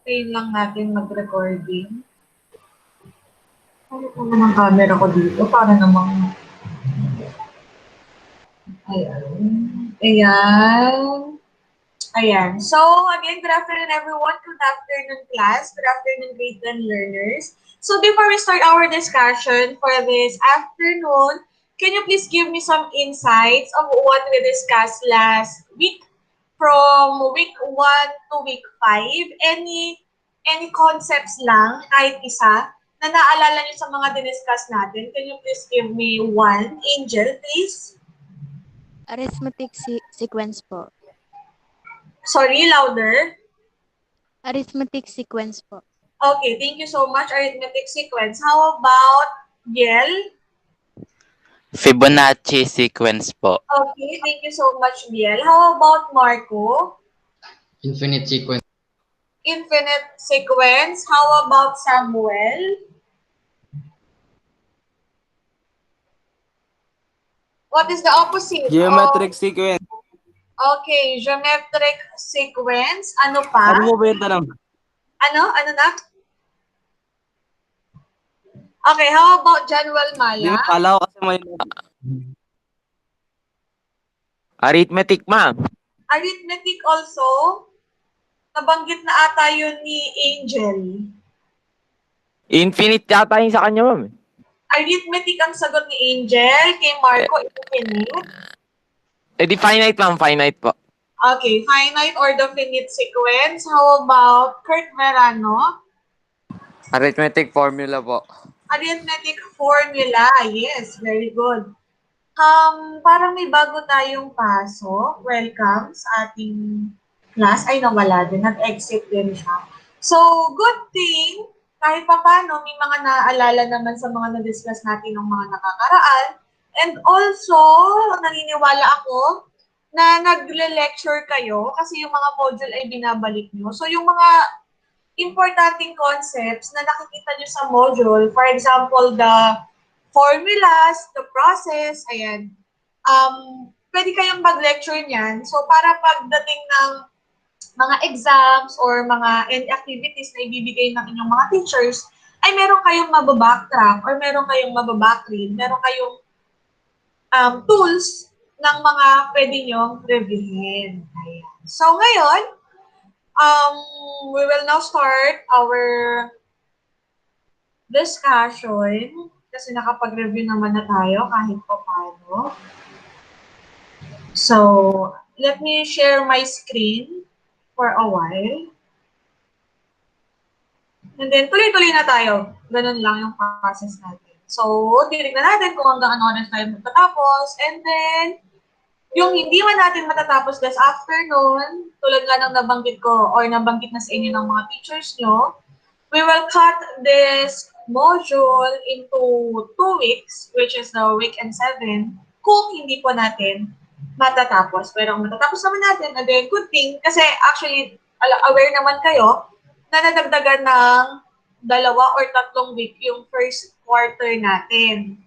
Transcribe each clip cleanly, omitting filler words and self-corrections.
Tayin lang natin mag-recording. Ano naman ang camera ko dito? Para namang... Ayan. Ayan. Ayan. So, again, good afternoon, everyone. Good afternoon, class. Good afternoon, grade 10 learners. So, before we start our discussion for this afternoon, can you please give me some insights of what we discussed last week? From week 1 to week 5, any concepts lang, kahit isa, na naalala niyo sa mga diniscuss natin? Can you please give me one? Angel, please. Arithmetic sequence po. Sorry, louder. Arithmetic sequence po. Okay, thank you so much, arithmetic sequence. How about Biel? Fibonacci sequence po. Okay, thank you so much, Biel. How about Marco? Infinite sequence. Infinite sequence. How about Samuel? What is the opposite? Geometric sequence. Okay, geometric sequence. Ano pa? Ano mo ba yung tanong? Ano? Ano na? Okay, how about Januel Di Maya? ba, kala ko kasi may... Arithmetic, ma'am. Arithmetic also. Nabanggit na ata yun ni Angel. Infinite yata yung sa kanya, ma'am. Arithmetic ang sagot ni Angel. Kay Marco, infinite. Eh di finite, ma'am. Finite po. Okay, finite or definite sequence. How about Kurt Verano? Arithmetic formula po. Arithmetic formula. Yes, very good. Parang may bago tayong pasok. Welcome sa ating class. Ay, nawala din. Nag-exit din siya. So, good thing, kahit pa paano, may mga naaalala naman sa mga na-discuss natin ng mga nakakaraan. And also, naniniwala ako na nagle-lecture kayo kasi yung mga module ay binabalik nyo. So, yung mga importanteng concepts na nakikita nyo sa module, for example, the formulas, the process, ayan, pwede kayong mag-lecture niyan. So, para pagdating ng mga exams or mga end activities na ibibigay ng inyong mga teachers, ay meron kayong mababacktrack or meron kayong mababackread, meron kayong tools ng mga pwede nyong reviewin. Ayan. So, ngayon, we will now start our discussion kasi nakapag-review naman na tayo kahit pa paano. So, let me share my screen for a while. And then, tuloy-tuloy na tayo. Ganun lang yung process natin. So, titignan natin kung hanggang ano oras tayo magtatapos. And then, yung hindi man natin matatapos this afternoon, tulad nga ng nabanggit ko or nabanggit na sa inyo ng mga teachers nyo, we will cut this module into 2 weeks, which is the week and 7, kung hindi po natin matatapos. Pero kung matatapos naman natin, and then good thing, kasi actually, aware naman kayo na nadagdagan ng 2 or 3 week yung first quarter natin.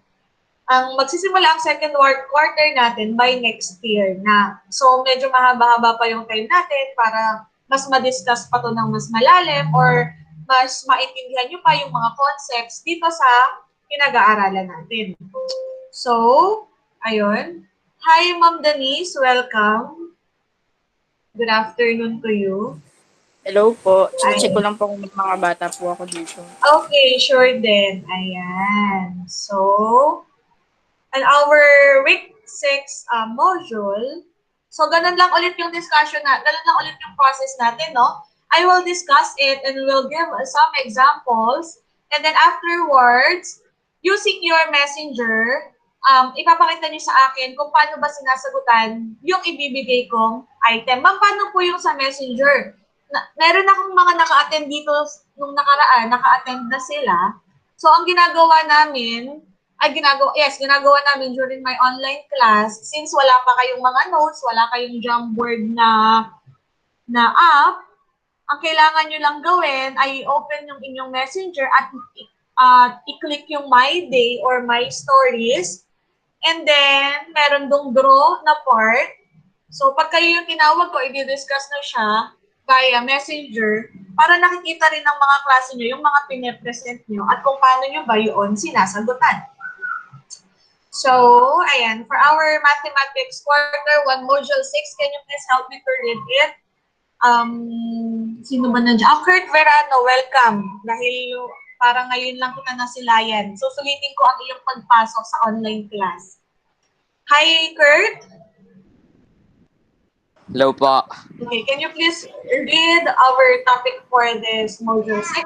Ang magsisimula ang second quarter natin by next year na. So, medyo mahaba-haba pa yung time natin para mas ma-discuss pa to ng mas malalim or mas maintindihan nyo pa yung mga concepts dito sa pinag-aaralan natin. So, ayun. Hi, Ma'am Denise. Welcome. Good afternoon to you. Hello po. Check ko lang po kung may mga bata po ako dito. Okay, sure din. Ayan. So, on our week 6 module, so ganun lang ulit yung discussion na, ganun lang ulit yung process natin, no? I will discuss it and we'll give some examples. And then afterwards, using your messenger, ipapakita niyo sa akin kung paano ba sinasagutan yung ibibigay kong item. Ma'am, paano po yung sa messenger? Meron akong mga naka-attend dito nung nakaraan, naka-attend na sila. So, ang ginagawa namin, ginagawa namin during my online class, since wala pa kayong mga notes, wala kayong Jamboard na app, ang kailangan nyo lang gawin ay open yung inyong messenger at i-click yung my day or my stories. And then, meron dong draw na part. So, pag kayo yung tinawag ko, i-discuss na siya via messenger, para nakikita rin ng mga klase nyo yung mga pinipresent nyo at kung paano nyo ba yun sinasagutan. So, ayan, for our mathematics quarter 1 module 6, can you please help me to read it? Sino ba nandiyan? Kurt Verano, welcome. Dahil parang ngayon lang kita nasilayan. So, sulitin ko ang iyong pagpasok sa online class. Hi, Kurt. Hello po. Okay, can you please read our topic for this module 6?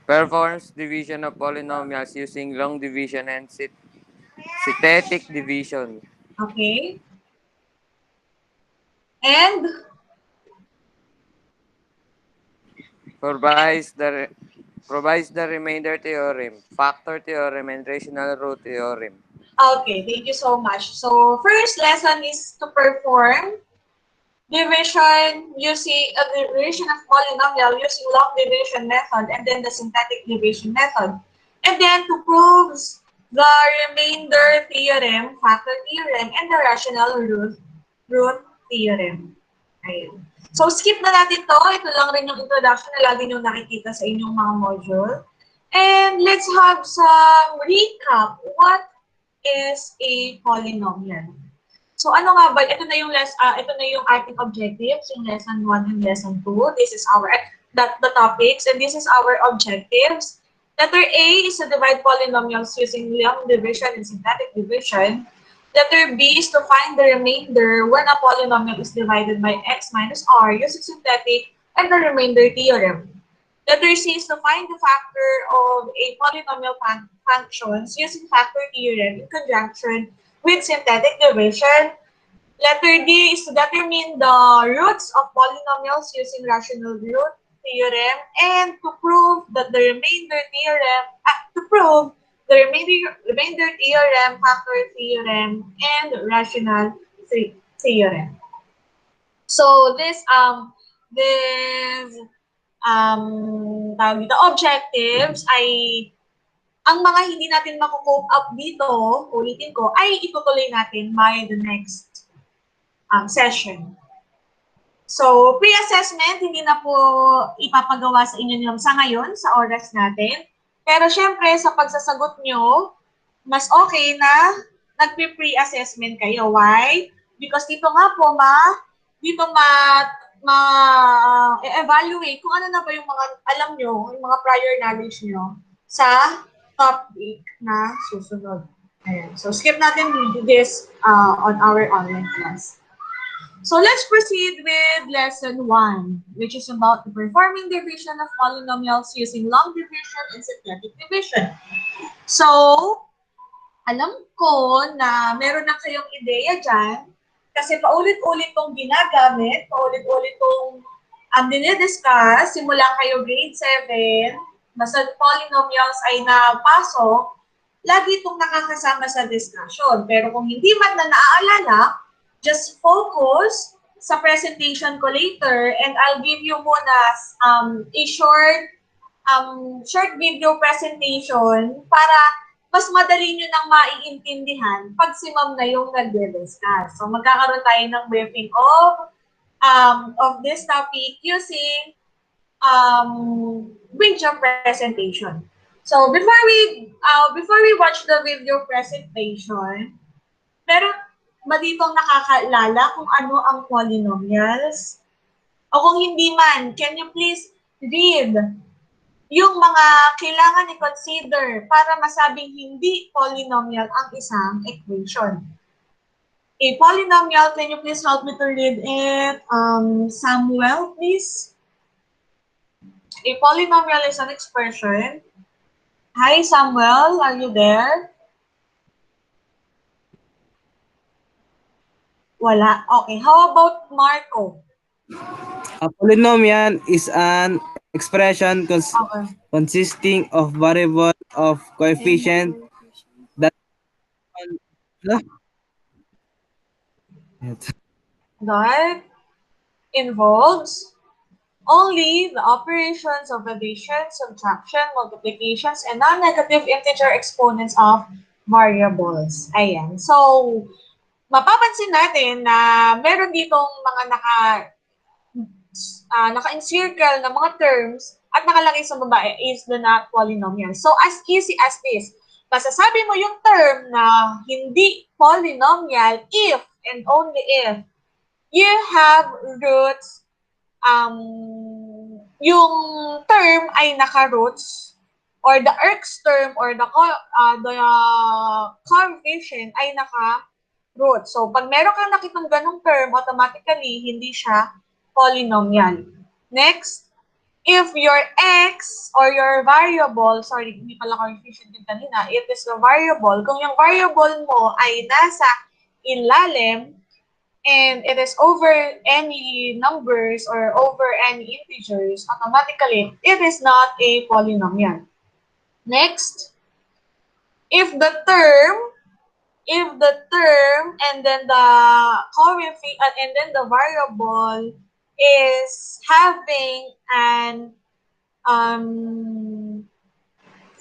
Performs division of polynomials using long division and synthetic division. Okay. And Provides the remainder theorem, factor theorem, and rational root theorem. okay, thank you so much. So, first lesson is to perform division using a division of polynomial using long division method and then the synthetic division method. And then to prove the remainder theorem, factor theorem, and the rational root theorem. Ayun. So, skip na natin to. Ito lang rin yung introduction na lagi nyo nakikita sa inyong mga module. And let's have some recap. What is a polynomial? So ano nga ba? Ito na yung ating objectives, yung lesson 1 and lesson 2. This is the topics and this is our objectives. Letter A is to divide polynomials using long division and synthetic division. Letter B is to find the remainder when a polynomial is divided by x minus r using synthetic and the remainder theorem. Letter C is to find the factor of a polynomial functions using factor theorem in conjunction with synthetic division. Letter D is to determine the roots of polynomials using rational root theorem and to prove that the remainder theorem, remainder theorem, factor theorem, and rational theorem. So this objectives ay ang mga hindi natin makukope up dito, ulitin ko, ay itutuloy natin by the next session. So, pre-assessment, hindi na po ipapagawa sa inyo sa ngayon, sa oras natin. Pero syempre, sa pagsasagot nyo, mas okay na nagpe-pre-assessment kayo. Why? Because dito nga po, evaluate kung ano na ba yung mga alam nyo, yung mga prior knowledge nyo sa topic na susunod. Ayan. So, skip natin this on our online class. So, let's proceed with lesson 1, which is about the performing division of polynomials using long division and synthetic division. So, alam ko na meron na kayong ideya dyan kasi paulit-ulit tong ginagamit, paulit-ulit tong dinidiscuss, simula kayo grade 7, basta polynomials ay napasok, lagi itong nakakasama sa discussion. Pero kung hindi man na naaalala, just focus sa presentation ko later and I'll give you muna a short video presentation para mas madali nyo nang maiintindihan pag si ma'am na yung nagde-discuss. So magkakaroon tayo ng briefing of this topic using video presentation. So before we watch the video presentation, meron ba ditong nakakaalala kung ano ang polynomials? O kung hindi man, can you please read yung mga kailangan i-consider para masabing hindi polynomial ang isang equation? A polynomial, can you please help me to read it? Samuel, please. A polynomial is an expression. Hi, Samuel. Are you there? Wala. Okay. How about Marco? A polynomial is an expression Okay. consisting of variable of coefficient that Involves only the operations of addition, subtraction, multiplications, and non-negative integer exponents of variables. Ayan. So, mapapansin natin na meron ditong mga naka-encircle na mga terms at nakalagay sa baba is the not polynomial. So, as easy as this. Masasabi mo yung term na hindi polynomial if and only if you have roots, yung term ay naka-roots, or the Erx term or the coefficient ay naka-roots. So, pag meron kang nakitang ganong term, automatically, hindi siya polynomial. Next, if your x or your variable, sorry, hindi pala coefficient din kanina, it is a variable, kung yung variable mo ay nasa ilalim, and it is over any numbers or over any integers, automatically, it is not a polynomial. Next, if the term and then the coefficient and then the variable is having an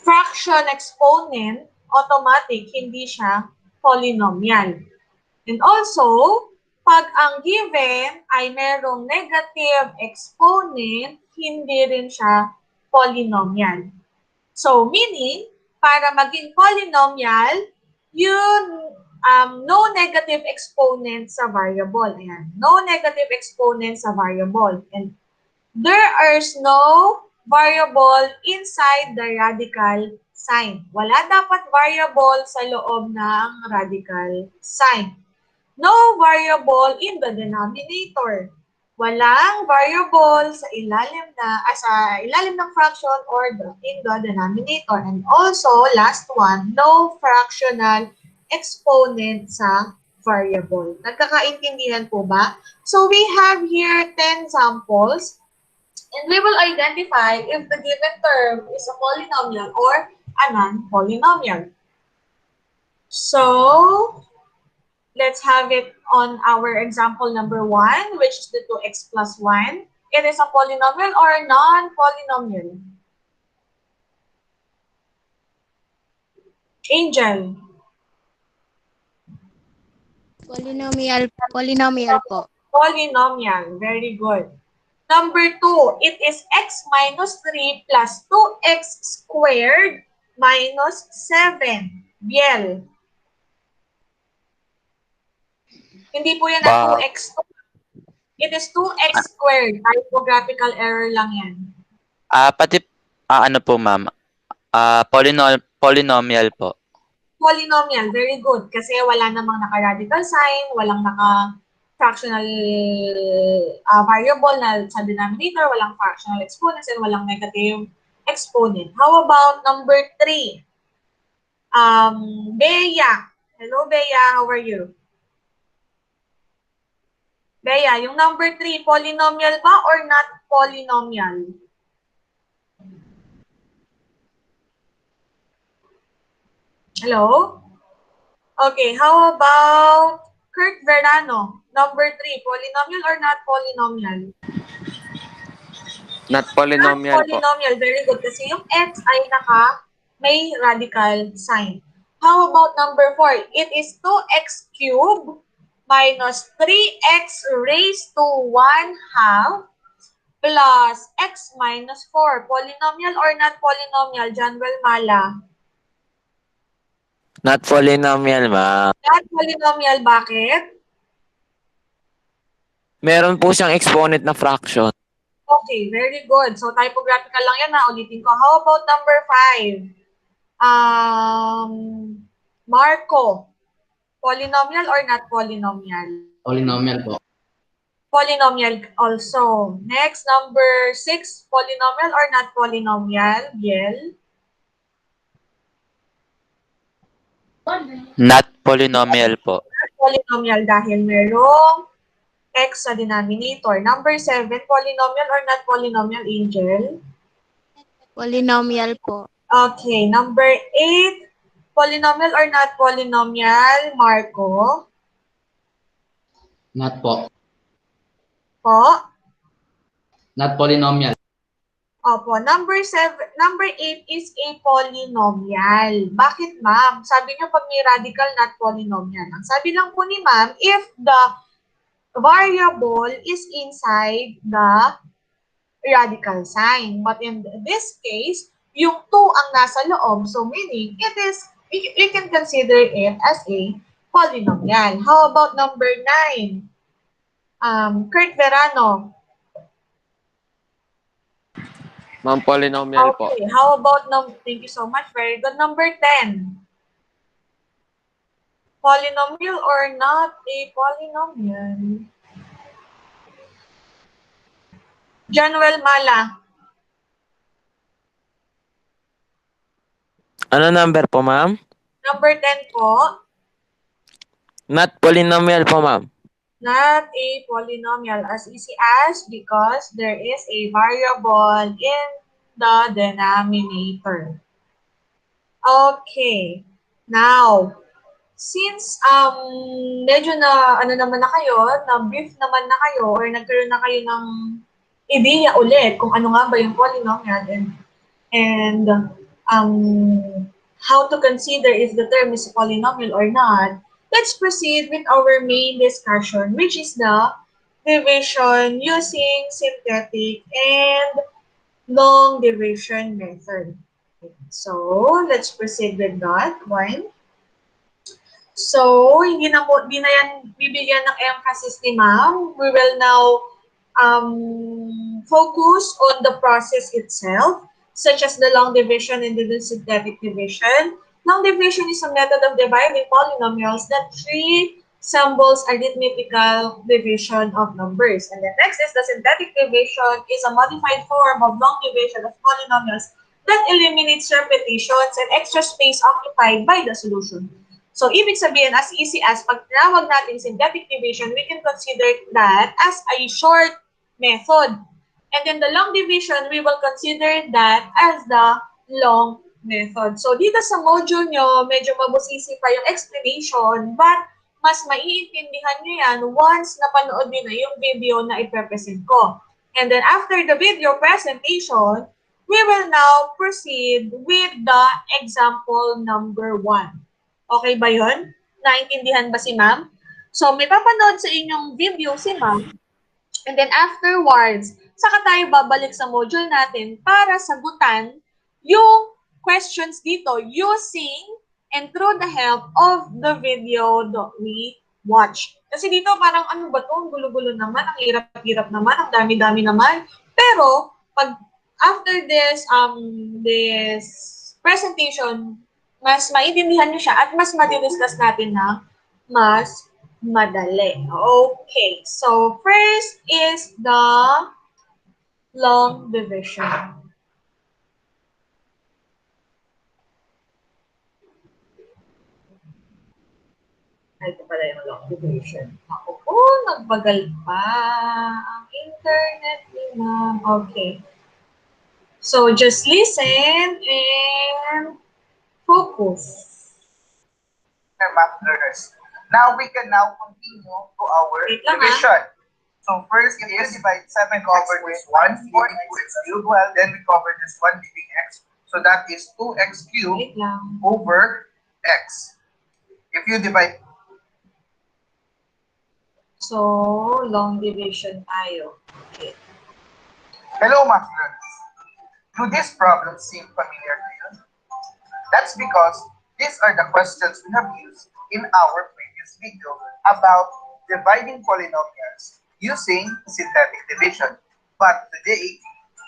fraction exponent, automatic, hindi siya polynomial. And also, pag ang given ay merong negative exponent, hindi rin siya polynomial. So, meaning, para maging polynomial, no negative exponent sa variable. Ayan. No negative exponent sa variable. And there is no variable inside the radical sign. Wala dapat variable sa loob ng radical sign. No variable in the denominator. Walang variable sa ilalim ng fraction or in the denominator. And also, last one, no fractional exponent sa variable. Nagkakaintindihan po ba? So, we have here 10 samples. And we will identify if the given term is a polynomial or a non-polynomial. So, let's have it on our example number 1, which is the 2x plus 1. It is a polynomial or a non-polynomial? Angel. Polynomial po. Polynomial. Very good. Number 2, it is x minus 3 plus 2x squared minus 7. Biel. Hindi po yan ang 2x. It is 2x squared. Typographical error lang yan. Ano po, ma'am? Polynomial po. Polynomial, very good. Kasi wala namang naka-radical sign, walang naka-fractional variable na sa denominator, walang fractional exponents, and walang negative exponent. How about number 3? Bea. Hello, Bea. How are you? Bea, yung number 3, polynomial ba or not polynomial? Hello? Okay, how about Kurt Verano? Number 3, polynomial or not polynomial? Not polynomial Not po. polynomial, very good. Kasi yung x ay may radical sign. How about number 4? It is 2x cubed minus 3x raised to 1/2 plus x minus 4. Polynomial or not polynomial, Janwel Mala? Not polynomial, ma'am. Not polynomial, bakit? Meron po siyang exponent na fraction. Okay, very good. So, typographical lang yan na. Ulitin ko. How about number 5? Marco. Polynomial or not polynomial? Polynomial po. Polynomial also. Next, number 6. Polynomial or not polynomial? Biel? Not polynomial po. Not polynomial dahil merong x sa denominator. Number 7. Polynomial or not polynomial, Angel? Polynomial po. Okay, number 8, polynomial or not polynomial, Marco? Not po. Po? Not polynomial. Opo, number 8 is a polynomial. Bakit, ma'am? Sabi niyo pag may radical, not polynomial. Ang sabi lang po ni ma'am, if the variable is inside the radical sign. But in this case, yung 2 ang nasa loob. So meaning, we can consider it as a polynomial. How about number 9? Kurt Verano. Ma'am, polynomial po. Okay, how about thank you so much. Very good. Number 10. Polynomial or not a polynomial? Januel Mala. Ano number po, ma'am? Number 10 po. Not polynomial po, ma'am. Not a polynomial. As easy as because there is a variable in the denominator. Okay. Now, since medyo na naman na kayo, na brief naman na kayo or nagkaroon na kayo ng ideya ulit kung ano nga ba yung polynomial and how to consider if the term is a polynomial or not, let's proceed with our main discussion, which is the division using synthetic and long division method. So, let's proceed with that one. So, di na yan bibigyan ng emphasis ni ma'am. We will now focus on the process itself, such as the long division and the synthetic division. Long division is a method of dividing polynomials that resembles arithmetical division of numbers. And then next is the synthetic division is a modified form of long division of polynomials that eliminates repetitions and extra space occupied by the solution. So, ibig sabihin, as easy as pag tinawag natin synthetic division, we can consider that as a short method. And then the long division, we will consider that as the long method. So, dito sa module nyo, medyo mabusisi pa yung explanation, but mas maiintindihan nyo yan once napanood nyo na yung video na iprepresent ko. And then after the video presentation, we will now proceed with the example number 1. Okay ba yun? Naintindihan ba si ma'am? So, may papanood sa inyong video si ma'am. And then afterwards, saka tayo babalik sa module natin para sagutan yung questions dito using and through the help of the video that we watch. Kasi dito parang ano ba to? Ang gulo-gulo naman, ang hirap-hirap naman, ang dami-dami naman. Pero, pag after this presentation, mas maintindihan nyo siya at mas madidiscuss natin na mas madali. Okay, so first is the long division. Ito pala yung long division. Ako po, nagbagal pa ang internet ni ma'am. Okay. So just listen and focus. Math learners. Now we can continue to our division. So first it is divide 7 covered this 1 leaving 2x cubed. Well, then we cover this 1 leaving x. So that is 2x cubed over x. If you divide. So long division tayo. Okay. Hello math learners. Do these problems seem familiar to you? That's because these are the questions we have used in our previous video about dividing polynomials using synthetic division. But today,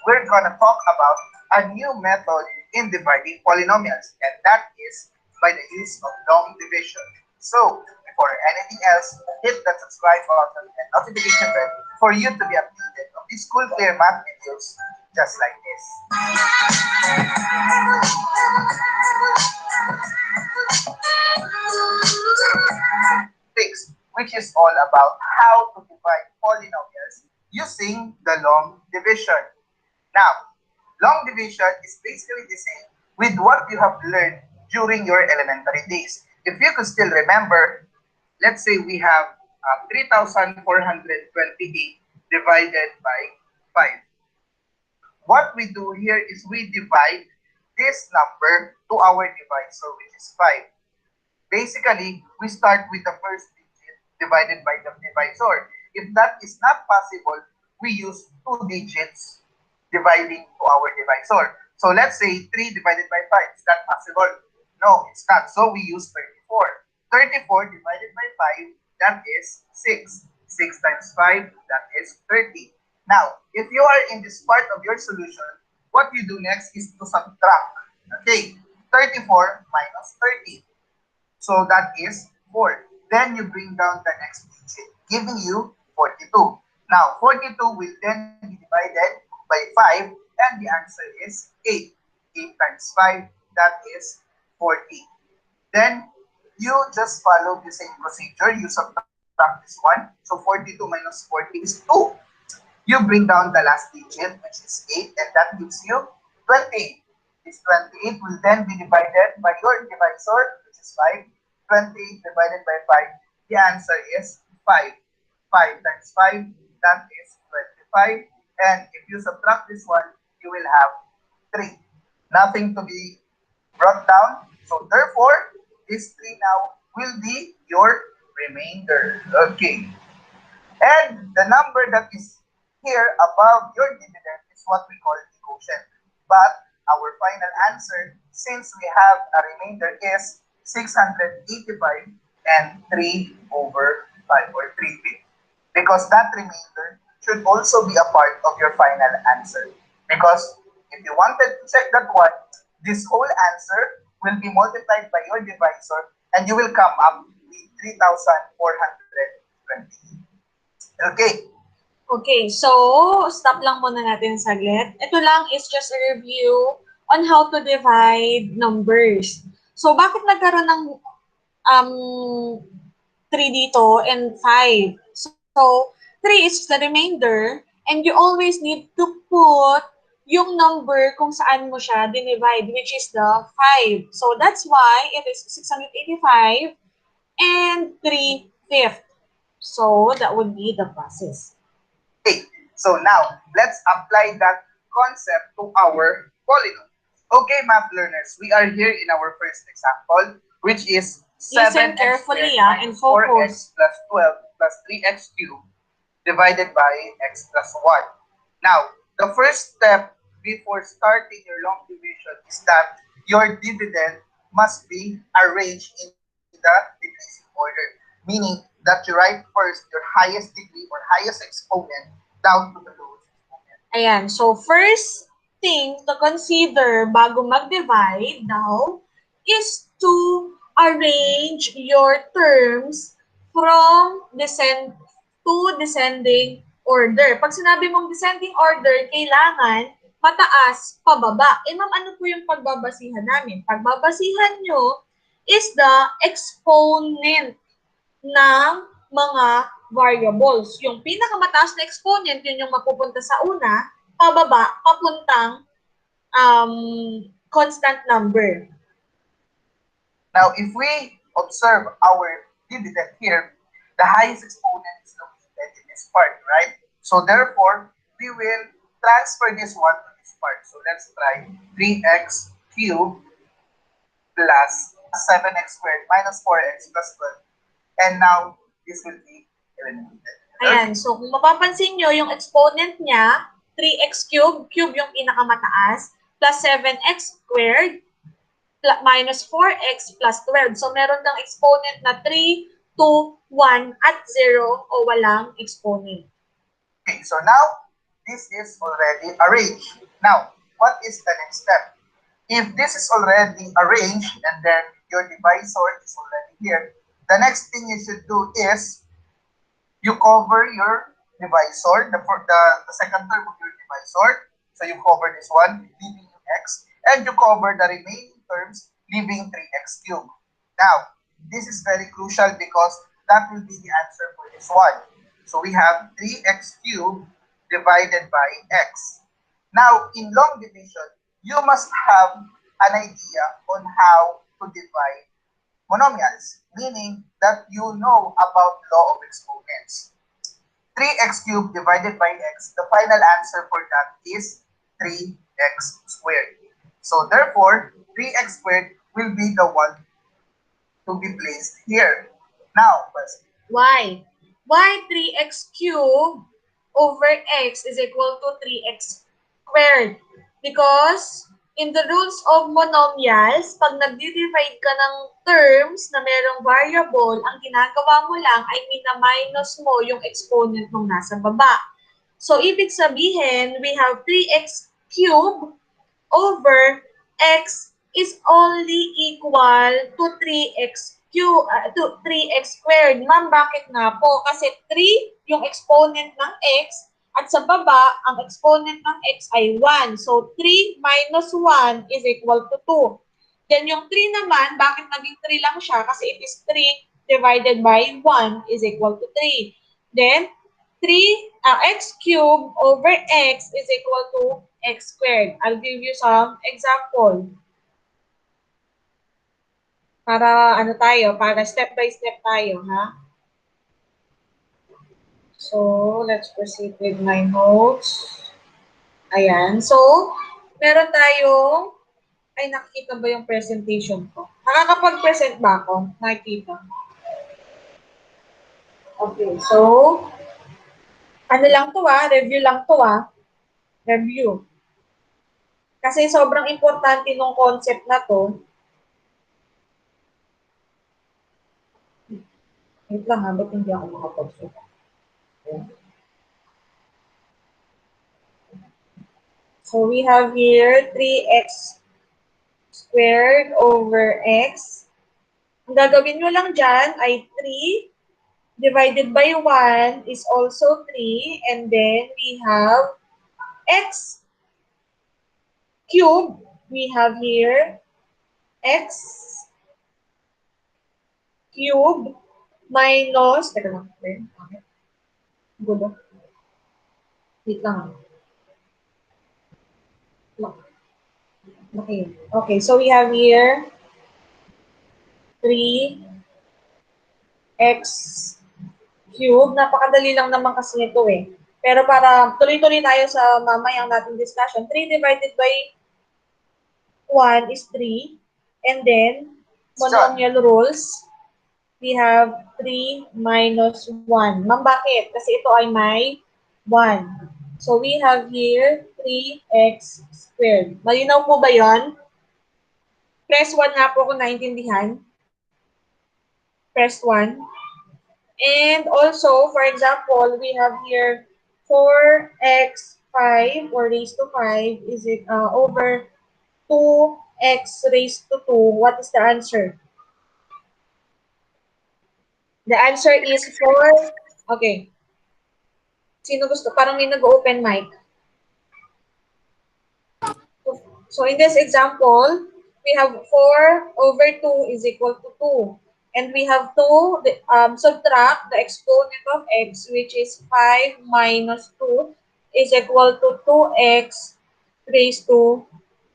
we're going to talk about a new method in dividing polynomials, and that is by the use of long division. So, before anything else, hit that subscribe button and notification bell for you to be updated on these cool clear math videos just like this. Which is all about how to divide polynomials using the long division. Now, long division is basically the same with what you have learned during your elementary days. If you could still remember, let's say we have 3,428 divided by 5. What we do here is we divide this number to our divisor, which is 5. Basically, we start with the first digit divided by the divisor. if that is not possible, we use 2 digits dividing to our divisor. So let's say 3 divided by 5. Is that possible? No, it's not. So we use 34. 34 divided by 5, that is 6. 6 times 5, that is 30. Now, if you are in this part of your solution, what you do next is to subtract. Okay, 34 minus 30. So that is 4. Then you bring down the next digit, giving you 42. Now, 42 will then be divided by 5, and the answer is 8. 8 times 5, that is 40. Then, you just follow the same procedure. You subtract this one. So, 42 minus 40 is 2. You bring down the last digit, which is 8, and that gives you 28. This 28 will then be divided by your divisor, which is 5. 28 divided by 5, the answer is 5. 5 times 5, that is 25. And if you subtract this one, you will have 3. Nothing to be brought down. So therefore, this 3 now will be your remainder. Okay. And the number that is here above your dividend is what we call the quotient. But our final answer, since we have a remainder, is 685 and 3 over 5 or 3/5. Because that remainder should also be a part of your final answer. Because if you wanted to check that one, this whole answer will be multiplied by your divisor and you will come up with 3,420. Okay. Okay, so stop lang muna natin saglit. Ito lang is just a review on how to divide numbers. So, bakit nagkaroon ng 3 dito and 5? So, 3 is the remainder and you always need to put yung number kung saan mo siya dinivide, which is the 5. So, that's why it is 685 and 3/5. So, that would be the process. Okay, so now let's apply that concept to our polynomial. Okay, math learners, we are here in our first example, which is 7x carefully, squared and minus 4x focus. plus 12 plus 3x cubed divided by x plus 1. Now, the first step before starting your long division is that your dividend must be arranged in the decreasing order, meaning that you write first your highest degree or highest exponent down to the lowest exponent. Ayan, so first thing to consider bago mag-divide daw is to arrange your terms from descending order. Pag sinabi mong descending order, kailangan mataas, pababa. Eh ma'am, ano po yung pagbabasihan namin? Pagbabasihan nyo is the exponent ng mga variables. Yung pinakamataas na exponent, yun yung mapupunta sa una, pababa, papuntang constant number. Now, if we observe our dividend here, the highest exponent is located in this part, right? So therefore, we will transfer this one to this part. So let's try 3x cubed plus 7x squared minus 4x plus 12. And now, this will be eliminated. Ayan, so kung mapapansin nyo, yung exponent niya, 3x cubed, cube yung pinakamataas, plus 7x squared, minus 4x plus 12. So meron kang exponent na 3, 2, 1, at 0 o walang exponent. Okay, so now, this is already arranged. Now, what is the next step? If this is already arranged and then your divisor is already here, the next thing you should do is you cover your divisor, the second term of your divisor. So you cover this one, leaving you x, and you cover the remaining terms, leaving 3x cubed. Now, this is very crucial because that will be the answer for this one. So we have 3x cubed divided by x. Now, in long division, you must have an idea on how to divide monomials, meaning that you know about law of exponents. 3x cubed divided by x, the final answer for that is 3x squared. So therefore, 3x squared will be the one to be placed here. Now, Why? why 3x cubed over x is equal to 3x squared? Because in the rules of monomials, pag nagdi-divide ka ng terms na merong variable, ang ginagawa mo lang ay mina-minus mo yung exponent nung nasa baba. So, ibig sabihin, we have 3x cubed over x is only equal to 3x to 3x squared. Ma'am, bakit nga po? Kasi 3 yung exponent ng x at sa baba, ang exponent ng x ay 1. So, 3 minus 1 is equal to 2. Then, yung 3 naman, bakit naging 3 lang siya? Kasi it is 3 divided by 1 is equal to 3. Then, x cubed over x is equal to x squared. I'll give you some example. Para para step by step tayo, ha? So, let's proceed with my notes. Ayan. So, meron tayong, ay nakikita ba yung presentation ko? Nakakapag-present ba ako? Nakikita. Okay. So, ano lang to review lang to review. Kasi sobrang importante nung concept na to. Wait lang ba't hindi ako makapagsulat? So we have here 3x squared over x. Ang gagawin nyo lang dyan ay 3 divided by 1 is also 3. And then we have x cubed. We have here x cubed minus, teka lang, gulo. Wait lang. Okay, so we have here 3x cubed. Napakadali lang naman kasi nito Pero para tuloy-tuloy tayo sa mamayang nating discussion, 3 divided by 1 is 3. And then, monomial rules, we have 3 minus 1. Ma'am, bakit? Kasi ito ay may 1. So, we have here 3x squared. Malinaw po ba yon? Press 1 nga po kung naintindihan. Press 1. And also, for example, we have here 4x5 or raised to 5 is it over 2x raised to 2. What is the answer? The answer is 4. Okay. Sino gusto? Parang may nag-open mic. So in this example, we have 4 over 2 is equal to 2. And we have to subtract the exponent of x, which is 5 minus 2 is equal to 2x raised to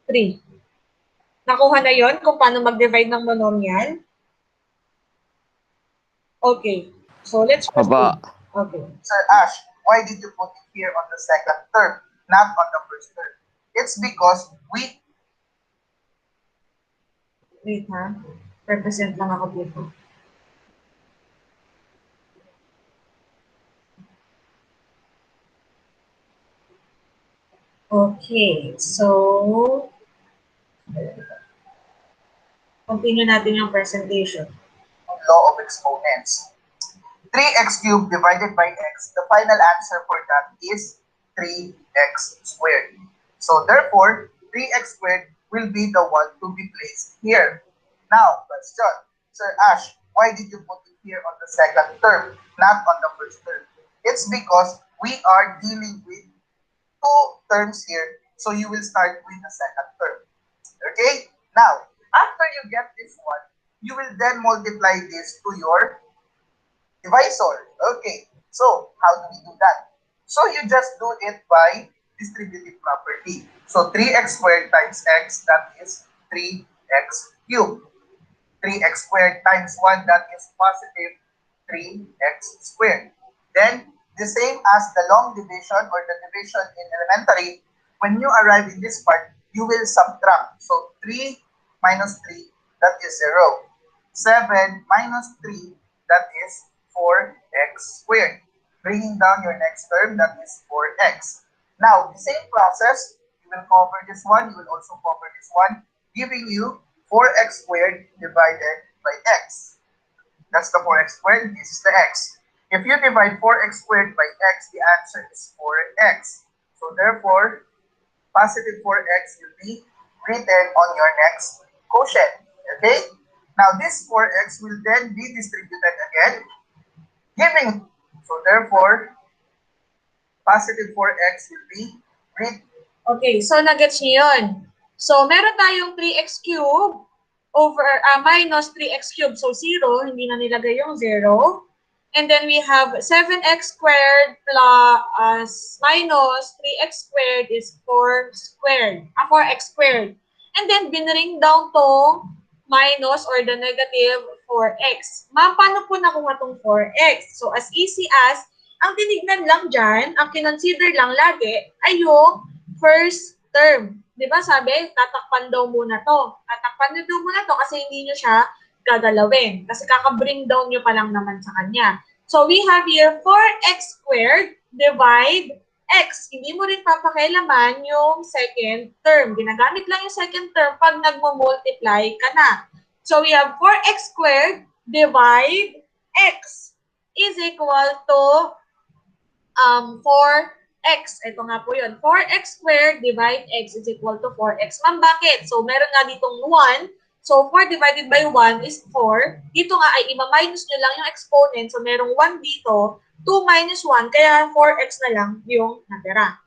3. Nakuha na yon kung paano mag-divide ng monomial? Okay. So let's proceed. Okay. Sir Ash, why did you put it here on the second term, not on the first term? It's because we... Wait represent lang ako dito. Okay, so continue natin yung presentation. Law of exponents. 3x cubed divided by x, the final answer for that is 3x squared. So therefore, 3x squared will be the one to be placed here. Now, question, Sir Ash, why did you put it here on the second term, not on the first term? It's because we are dealing with 2 terms here, so you will start with the second term. Okay? Now, after you get this one, you will then multiply this to your divisor. Okay, so how do we do that? So you just do it by distributive property. So 3x squared times x, that is 3x cubed. 3x squared times 1, that is positive 3x squared. Then, the same as the long division or the division in elementary, when you arrive in this part, you will subtract. So 3 minus 3, that is 0. 7 minus 3, that is 4x squared. Bringing down your next term, that is 4x. Now, the same process, you will cover this one, you will also cover this one, giving you 4x squared divided by x. That's the 4x squared, this is the x. If you divide 4x squared by x, the answer is 4x. So therefore, positive 4x will be written on your next quotient. Okay? Now, this 4x will then be distributed again, giving, so therefore, positive 4x will be written. Okay, so nagets niyo yun. So, meron tayong 3x cubed over minus 3x cubed. So, 0, hindi na nilagay yung 0. And then we have 7x squared plus minus 3x squared is 4 squared. 4x squared. And then, binring down tong minus or the negative 4x. Ma'am, paano po nakuha tong 4x? So, as easy as, ang tinignan lang dyan, ang kinonsider lang lagi, ay yung first term. Di ba sabi, tatakpan daw muna to. Tatakpan daw muna to kasi hindi nyo siya gagalawin. Kasi kaka-bring down nyo pa lang naman sa kanya. So, we have here 4x squared divide x. Hindi mo rin papakailaman yung second term. Ginagamit lang yung second term pag nagmo-multiply ka na. So, we have 4x squared divide x is equal to 4x. Ito nga po yun. 4x squared divide x is equal to 4x. Ma'am, bakit? So, meron nga ditong 1. So, 4 divided by 1 is 4. Dito nga ay ima-minus nyo lang yung exponent. So, merong 1 dito. 2 minus 1. Kaya 4x na lang yung natira.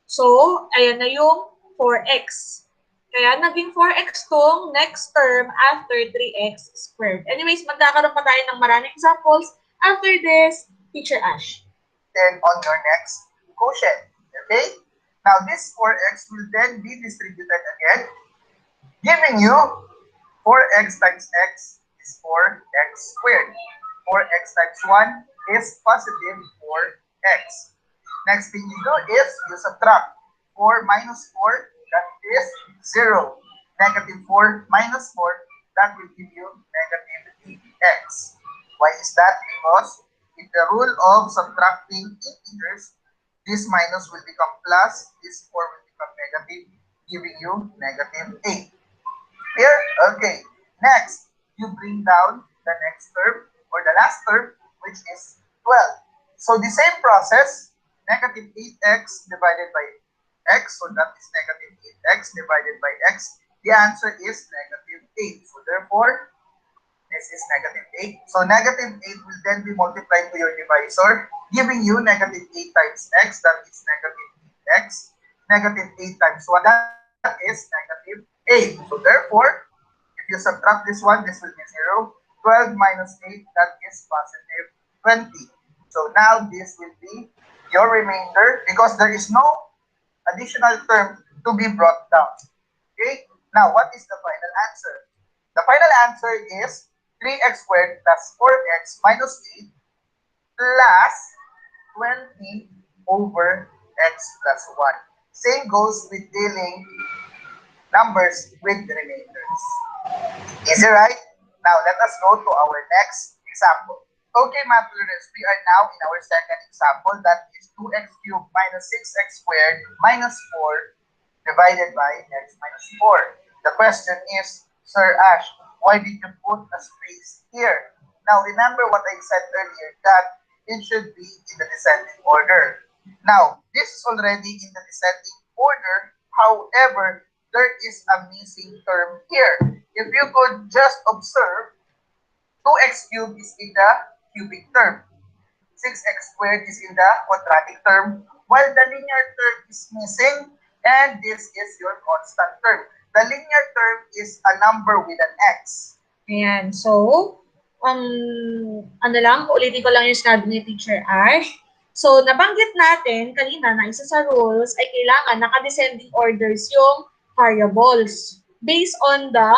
So, ayan na yung 4x. Kaya naging 4x tong next term after 3x squared. Anyways, magkakaroon pa tayo ng maraming examples after this, Teacher Ash. Then on your next quotient. Okay? Now, this 4x will then be distributed again, giving you 4x times x is 4x squared. 4x times 1 is positive 4x. Next thing you do is you subtract 4 minus 4, that is 0. Negative 4 minus 4, that will give you negative 8x. Why is that? Because in the rule of subtracting integers, this minus will become plus, this 4 will become negative, giving you negative 8. Here, okay. Next, you bring down the next term or the last term, which is 12. So the same process, negative 8x divided by x, so that is negative 8x divided by x. The answer is negative 8. So therefore, this is negative 8. So negative 8 will then be multiplied to your divisor, giving you negative 8 times x, that is negative 8x. Negative 8 times 1, that is negative 8. So therefore, if you subtract this one, this will be 0. 12 minus 8, that is positive 20. So now this will be your remainder because there is no additional term to be brought down. Okay? Now, what is the final answer? The final answer is 3x squared plus 4x minus 8 plus 20 over x plus 1. Same goes with dealing numbers with the remainders. Easy, right? Now, let us go to our next example. Okay, math learners, we are now in our second example, that is 2x cubed minus 6x squared minus 4 divided by x minus 4. The question is, Sir Ash, why did you put a space here? Now, remember what I said earlier, that it should be in the descending order. Now, this is already in the descending order. However, there is a missing term here. If you could just observe, 2x cubed is in the cubic term. 6x squared is in the quadratic term, while the linear term is missing, and this is your constant term. The linear term is a number with an x. Ayan. So, ulitin ko lang yung sinabi ni Teacher Ash. So, nabanggit natin kanina na isa sa rules ay kailangan naka-descending orders yung variables based on the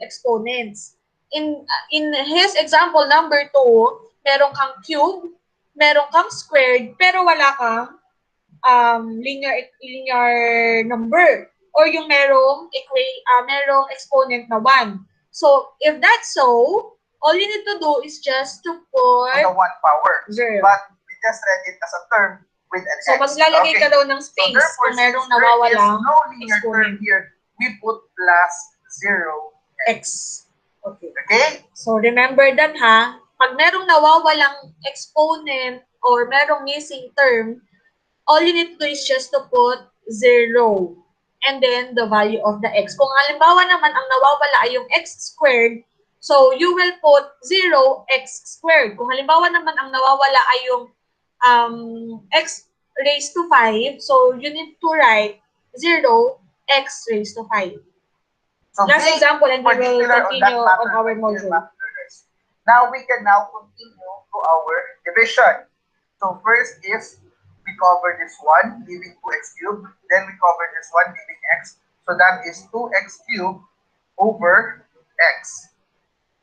exponents. In his example number 2, meron kang cube, meron kang squared, pero wala kang linear number. Or yung merong exponent na 1. So, if that's so, all you need to do is just to to the put 1 power. 0. But we just read it as a term with an So, x. maglalagay ka daw ng So space therefore, kung merong since there is nawawalang no linear term exponent. here, we put plus 0. X. Okay. Okay? So, remember that ha. Pag merong nawawalang exponent or merong missing term, all you need to do is just to put 0 and then the value of the x. Kung halimbawa naman ang nawawala ay yung x squared, so you will put 0 x squared. Kung halimbawa naman ang nawawala ay yung x raised to 5, so you need to write 0 x raised to 5. So Last being example, and we will particular continue that on matter, our dear module. math learners. Now we can now continue to our division. So first is we cover this one, leaving 2x cubed. Then we cover this one, leaving x. So that is 2x cubed over x.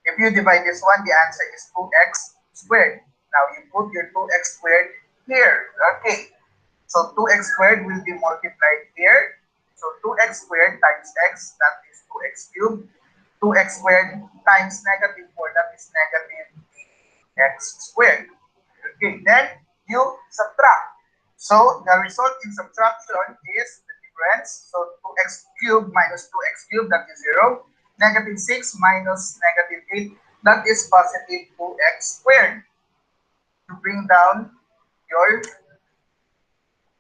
If you divide this one, the answer is 2x squared. Now you put your 2x squared here. Okay. So 2x squared will be multiplied here. So 2x squared times x, that is 2x cubed. 2x squared times negative 4, that is negative x squared. Okay, then you subtract. So the result in subtraction is the difference. So 2x cubed minus 2x cubed, that is 0. Negative 6 minus negative 8, that is positive 2x squared. To bring down your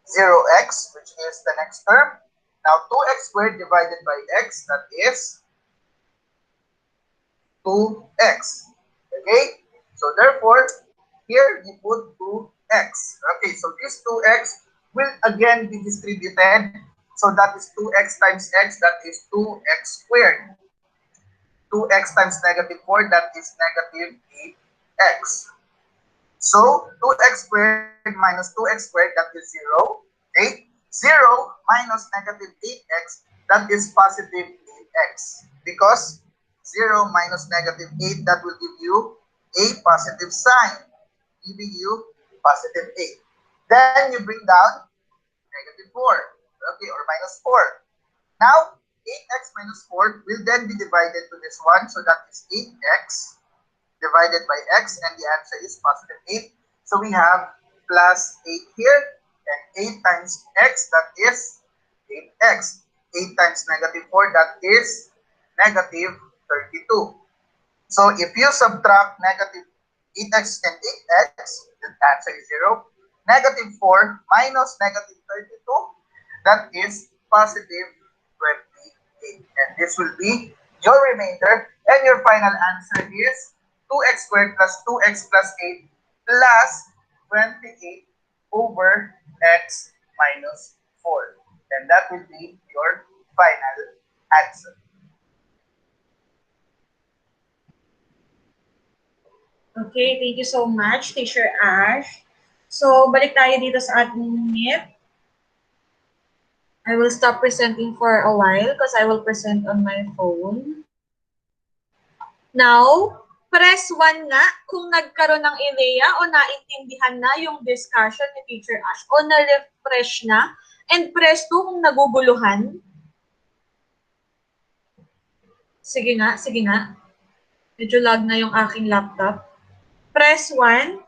0x, which is the next term. Now 2x squared divided by x, that is 2x. Okay? So therefore, here you put 2x. Okay, so this 2x will again be distributed. So that is 2x times x, that is 2x squared. 2x times negative 4, that is negative 8x. So 2x squared minus 2x squared, that is 0. Okay? 0 minus negative 8x, that is positive 8x. Because 0 minus negative 8, that will give you a positive sign, giving you positive 8. Then you bring down negative 4, okay, or minus 4. Now, 8x minus 4 will then be divided to this one, so that is 8x divided by x, and the answer is positive 8. So we have plus 8 here, and 8 times x, that is 8x. 8 times negative 4, that is negative 32. So if you subtract negative 8x and 8x, the answer is 0. Negative 4 minus negative 32, that is positive 28. And this will be your remainder, and your final answer is 2x squared plus 2x plus 8 plus 28 over x minus 4. And that will be your final answer. Okay, thank you so much, Teacher Ash. So, balik tayo dito sa ating unit. I will stop presenting for a while because I will present on my phone. Now, press 1 nga kung nagkaroon ng idea o naintindihan na yung discussion ni Teacher Ash o na-refresh na. And press 2 kung naguguluhan. Sige nga, sige nga. Medyo lag na yung aking laptop. Press 1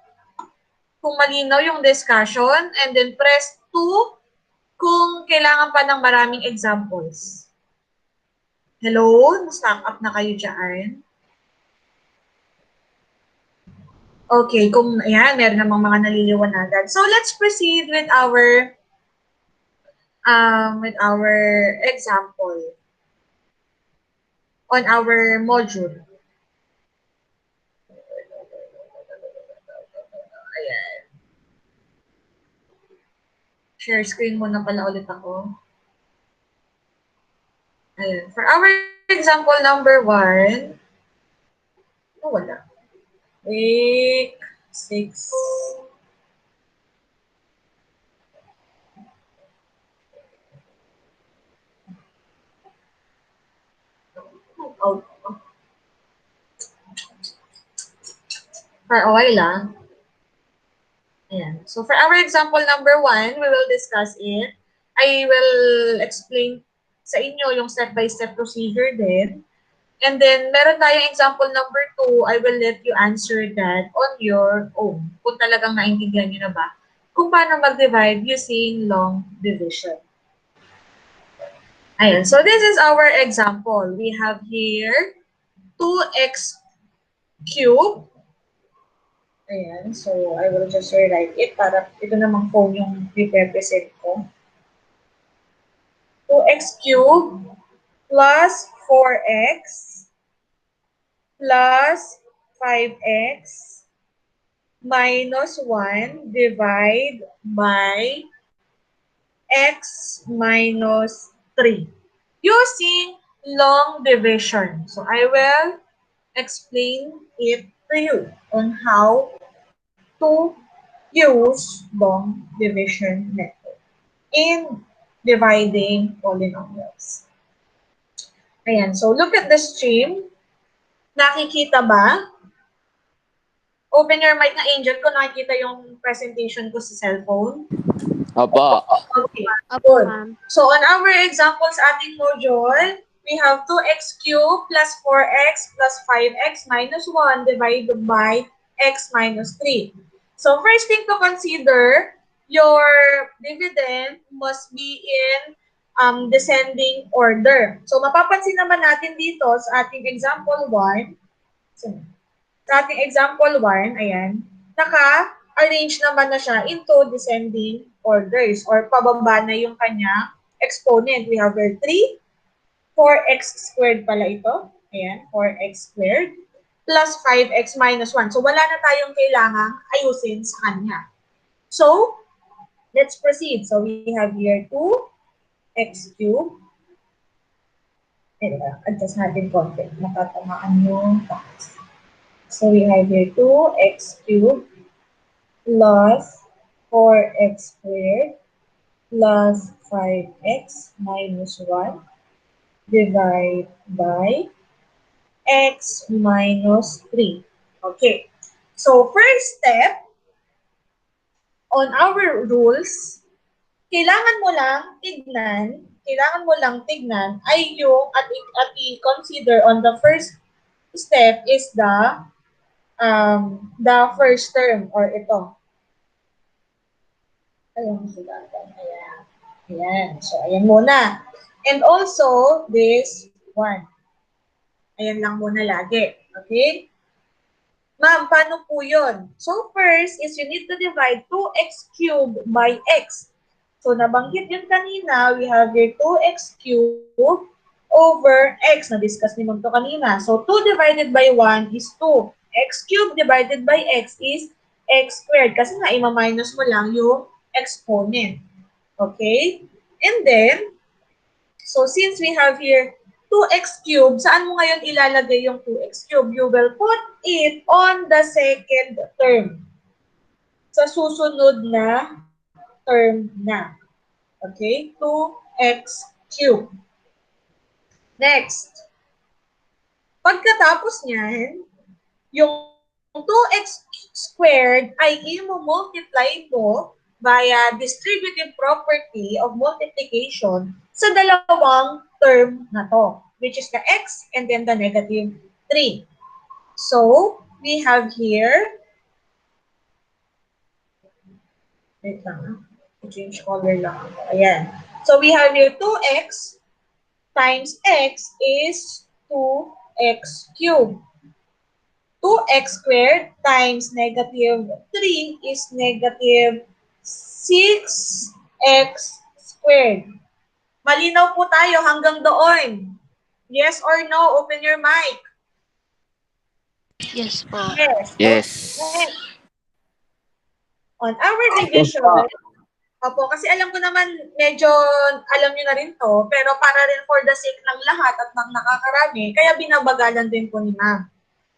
kung malinaw yung discussion, and then press 2 kung kailangan pa ng maraming examples. Hello? Stack up na kayo dyan. Okay, kung ayan, meron namang mga naliliwanagan. So let's proceed with our example on our module. Ayan. Share screen muna pala ulit ako. Ayan. For our example number 1, oh, wala. 8, 6. Oh. For a while lang. Ayan. So for our example number 1, we will discuss it. I will explain sa inyo yung step-by-step procedure din. And then, meron tayong example number 2. I will let you answer that on your own. Kung talagang naintindihan nyo na ba kung paano mag-divide using long division. Ayan. So, this is our example. We have here 2x cubed. Ayan. So, I will just rewrite it para ito namang phone yung represent ko. 2x cubed plus 4x plus 5x minus 1 divide by x minus 3 using long division. So I will explain it to you on how to use long division method in dividing polynomials. Ayan, so look at the stream. Nakikita ba? Open your mic na Angel kung nakikita yung presentation ko sa cellphone. Opo. Okay, Opo, good. ma'am. So on our example sa ating module, we have 2x cubed plus 4x plus 5x minus 1 divided by x minus 3. So first thing to consider, your dividend must be in descending order. So mapapansin naman natin dito sa ating example 1, ayan, naka-arrange naman na siya into descending orders or pababa na yung kanya exponent. We have here 3, 4x squared pala ito. Ayan, 4x squared plus 5x minus 1. So wala na tayong kailangang ayusin sa kanya. So, let's proceed. So we have here 2x cubed. Adjust natin konti. Matatamaan yung tax. So we have here 2x cubed plus 4x squared plus 5x minus 1 divide by x minus 3. Okay. So first step, on our rules, kailangan mo lang tignan ay yung at i-consider on the first step is the first term or ito. Ayan, ayan. So, ayan muna. And also, this one. Ayan lang muna lagi. Okay? Ma'am, paano po yun? So, first is you need to divide 2x cubed by x. So, nabanggit yun kanina. We have here 2x cubed over x. Na-discuss ni Ma'am to kanina. So, 2 divided by 1 is 2. X cubed divided by x is x squared. Kasi nga, ima-minus mo lang yung exponent. Okay? And then, so since we have here 2x cubed, saan mo ngayon ilalagay yung 2x cubed? You will put it on the second term. Sa susunod na term na. Okay? 2x cubed. Next. Pagkatapos niyan, yung 2x squared ay i-multiply mo via distributive property of multiplication sa dalawang term na to, which is the x and then the negative 3. So, we have here, wait lang, change color lang. Ayan. So, we have here 2x times x is 2x cubed. 2x squared times negative 3 is negative 6x squared. Malinaw po tayo hanggang doon. Yes or no? Open your mic. Yes po. Yes. Yes. On our division, opo, kasi alam ko naman, medyo alam nyo na rin to, pero para rin for the sake ng lahat at ng nakakarami, kaya binabagalan din po ni ma'am.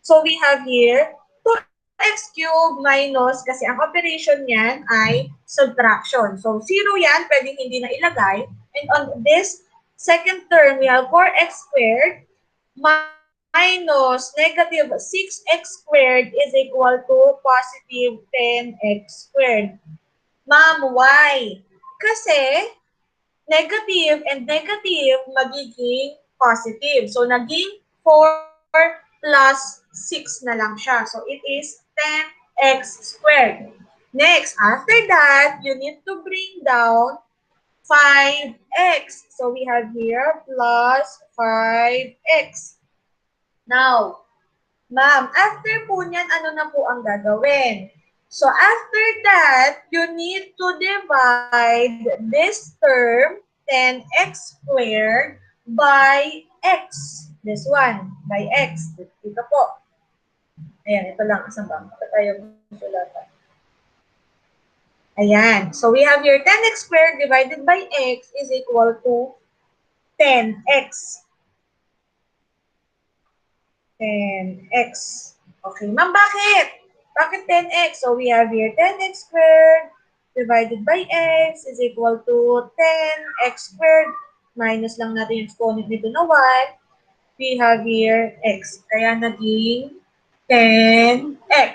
So we have here 2x cubed minus, kasi ang operation niyan ay subtraction. So 0 yan, pwedeng hindi na ilagay. And on this second term, we have 4x squared minus negative 6x squared is equal to positive 10x squared. Ma'am, why? Kasi negative and negative magiging positive. So naging 4 plus 6 na lang siya. So, it is 10x squared. Next, after that, you need to bring down 5x. So, we have here plus 5x. Now, ma'am, after po niyan, ano na po ang gagawin? So, after that, you need to divide this term, 10x squared, by x. This one, by x. Dito po. Ayan, ito lang. Asan ba? Ito tayo sulatan. Ayan. So, we have your 10x squared divided by x is equal to 10x. 10x. Okay, ma'am, bakit? Bakit 10x? So, we have here 10x squared divided by x is equal to 10x squared. Minus lang natin yung exponent nito na 1. We have here x. Kaya naging 10x.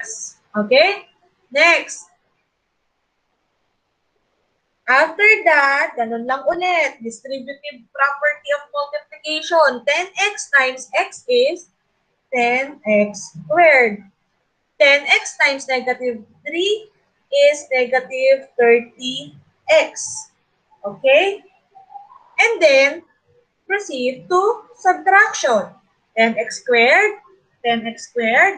Okay? Next. After that, ganun lang ulit. Distributive property of multiplication. 10x times x is 10x squared. 10x times negative 3 is negative 30x. Okay? And then, proceed to subtraction. 10x squared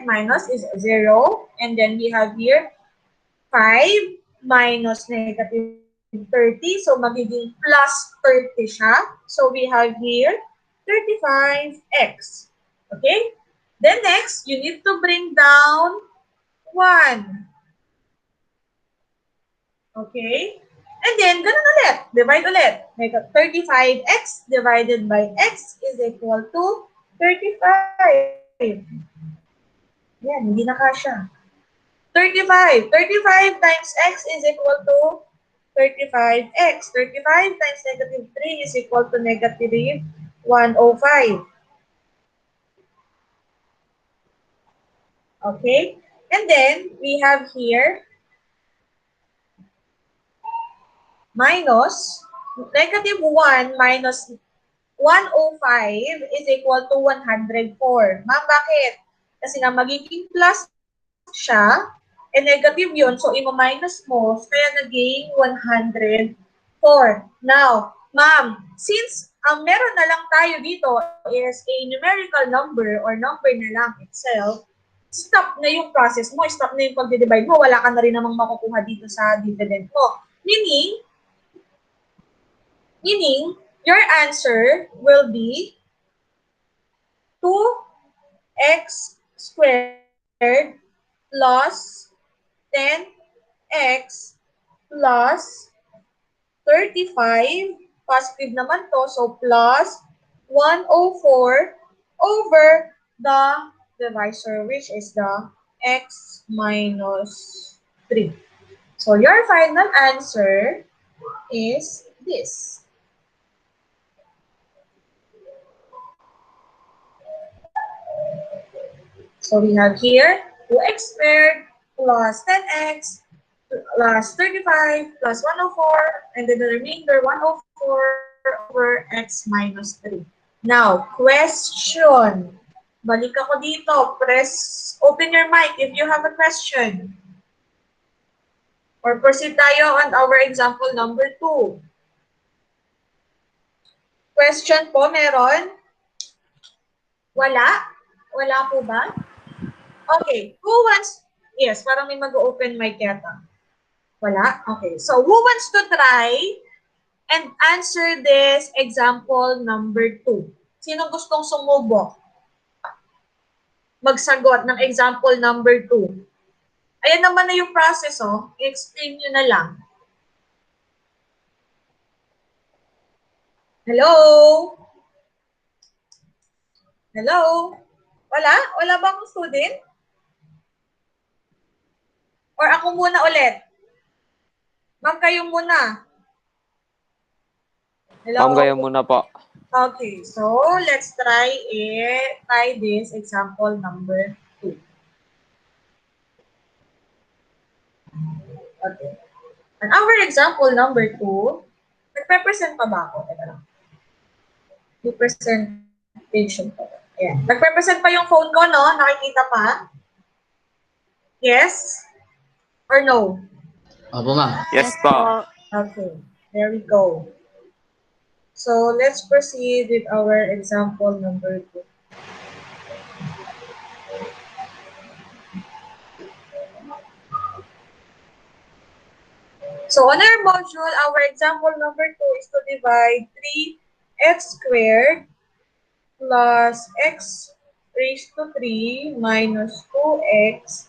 minus is 0. And then we have here 5 minus negative 30. So, magiging plus 30 siya. So, we have here 35x. Okay? Then next, you need to bring down 1. Okay? And then, ganun ulit. Divide ulit. Make 35x divided by x is equal to 35. Yan, hindi na kasya. 35. 35 times x is equal to 35x. 35 times negative 3 is equal to negative 105. Okay? And then, we have here minus negative 1 minus 105 is equal to 104. Ma'am, bakit? Kasi nga magiging plus siya, and negative yun, so i-minus mo, kaya naging 104. Now, ma'am, since ang meron na lang tayo dito is a numerical number or number na lang itself, stop na yung process mo, stop na yung pag-divide mo, wala ka na rin namang makukuha dito sa dividend mo. Meaning, your answer will be 2x squared plus 10x plus 35, positive naman to, so plus 104 over the divisor, which is the x minus 3. So your final answer is this. So we have here 2x squared plus 10x plus 35 plus 104, and then the remainder 104 over x minus 3. Now, question. Balik ako dito. Open your mic if you have a question. Or proceed tayo on our example number 2. Question po, meron? Wala? Wala po ba? Okay. Who wants? Yes, parang may mag-open mic yata. Wala? Okay. So, who wants to try and answer this example number 2? Sino gustong sumubok? Magsagot ng example number 2. Ayan naman na yung process, oh. I-explain nyo na lang. Hello? Hello? Wala? Wala bang student? Or ako muna ulit? Ma'am, kayo muna. Hello? Ma'am, kayo muna po. Okay, so let's try this example number 2. Okay. And our example number 2, nagpe-present pa ba ako? Teka lang. Yung presentation pa ba? Yeah. Nagpe-present pa yung phone ko, no? Nakikita pa? Yes? Or no? Opo, ma'am. Yes po. Okay. There we go. So, let's proceed with our example number 2. So, on our module, our example number 2 is to divide 3x squared plus x raised to 3 minus 2x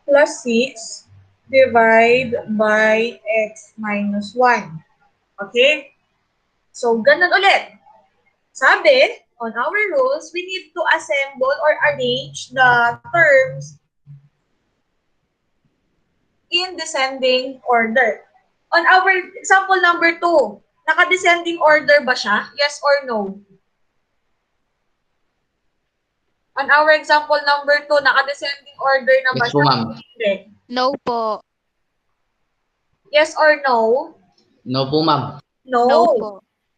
plus 6 divide by x minus 1. Okay? So, ganun ulit. Sabi, on our rules, we need to assemble or arrange the terms in descending order. On our example number 2, naka-descending order ba siya? Yes or no? On our example number 2, naka-descending order na ba Yes po, siya? ma'am. Hindi. No po. Yes or no? No po, ma'am. No. No po.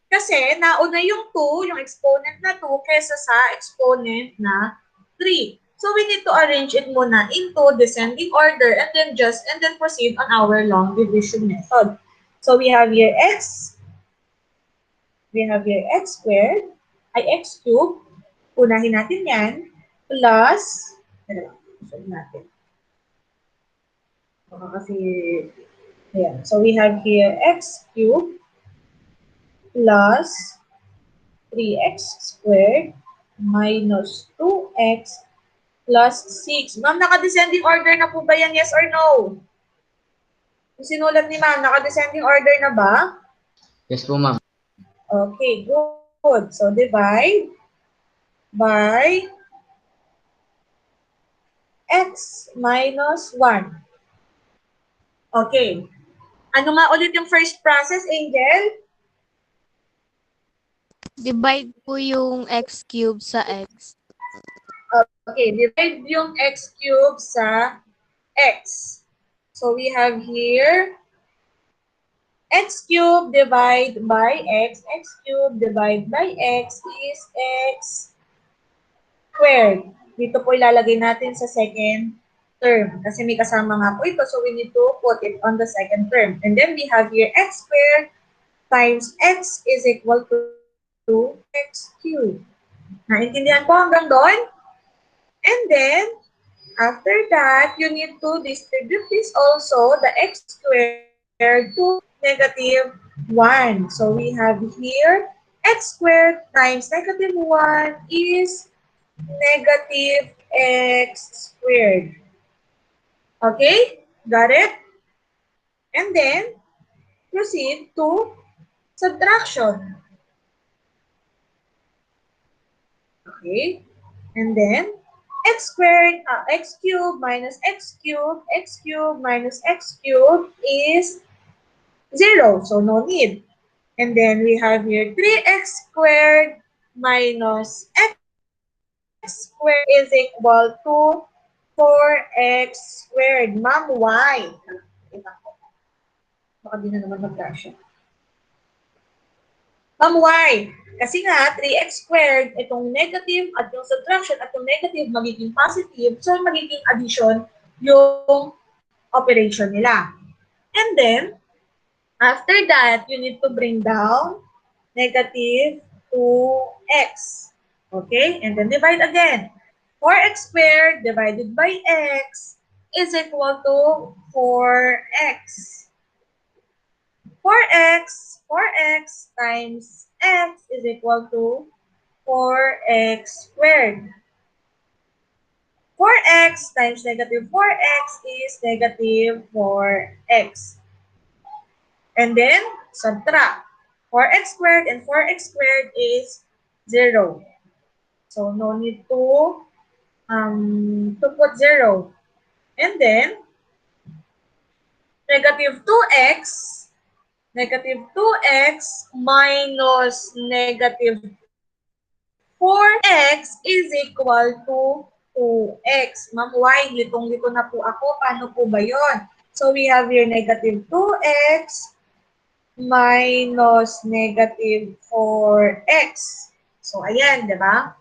Kasi nauna yung 2, yung exponent na 2, kesa sa exponent na 3. So we need to arrange it muna into descending order and then proceed on our long division method. So we have here x. We have here x squared, ay x cubed. Unahin natin yan. Plus, natin. Kasi, ayan. So we have here x cubed plus 3x squared minus 2x plus 6. Ma'am, naka-descending order na po ba yan? Yes or no? Yung sinulat ni ma'am, naka-descending order na ba? Yes po, ma'am. Okay, good. So, divide by x minus 1. Okay. Ano nga ulit yung first process, Angel? Divide po yung x cube sa x. Okay, divide yung x cubed sa x. So we have here x cubed divide by x. X cubed divide by x is x squared. Dito po ilalagay natin sa second term. Kasi may kasama nga po ito. So we need to put it on the second term. And then we have here x squared times x is equal to x cubed. Naintindihan po hanggang doon? And then, after that, you need to distribute this also, the x squared to negative 1. So we have here, x squared times negative 1 is negative x squared. Okay? Got it? And then, proceed to subtraction. Okay? And then, x squared, x cubed minus x cubed minus x cubed is 0. So, no need. And then, we have here 3x squared minus x squared is equal to 4x squared. Ma'am, why? Baka di na naman mag-crash. Ma'am, why? Kasi nga, 3x squared, itong negative at yung subtraction at yung negative magiging positive, so magiging addition yung operation nila. And then, after that, you need to bring down negative 2x. Okay? And then divide again. 4x squared divided by x is equal to 4x. 4x times x is equal to 4x squared. 4x times negative 4x is negative 4x. And then, subtract. 4x squared and 4x squared is 0. So, no need to put 0. And then, negative 2x minus negative 4x is equal to 2x. Ma'am, why? Litong-lito na po ako. Paano po ba yon? So, we have here negative 2x minus negative 4x. So, ayan, di ba?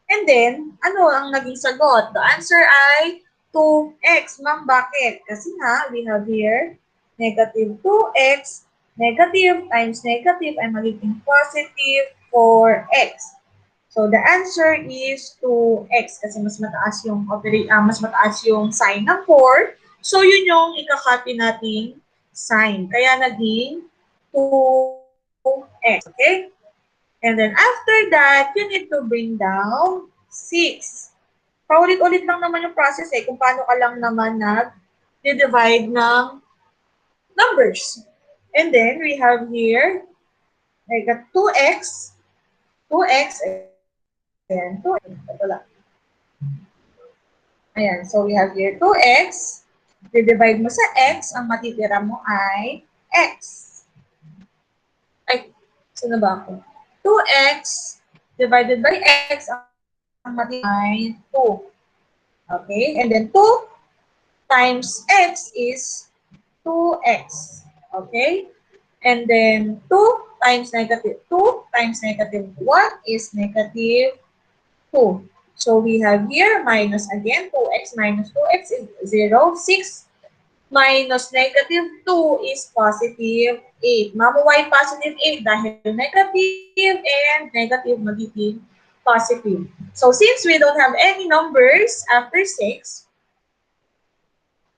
And then, ano ang naging sagot? The answer ay 2x. Ma'am, bakit? Kasi nga, we have here negative 2x, negative times negative ay magiging positive 4x. So the answer is 2x kasi mas mataas yung mas mataas yung sign ng 4. So yun yung ikakopy nating sign. Kaya naging 2x. Okay? And then after that, you need to bring down 6. Paulit-ulit lang naman yung process kung paano ka lang naman nag-divide ng numbers. And then we have here like a 2x, 2x, ayan, 2x, ito lang. Ayan, so we have here 2x, di-divide mo sa x, ang matitira mo ay x. Ay, sino ba ako? 2x divided by x, ang matitira ay 2. Okay, and then 2 times x is 2x. Okay, and then 2 times negative 2 times negative 1 is negative 2. So we have here minus again 2x minus 2x is 0. 6 minus negative 2 is positive 8. Ma'am, why positive 8? Dahil negative and negative magiging positive. So since we don't have any numbers after 6,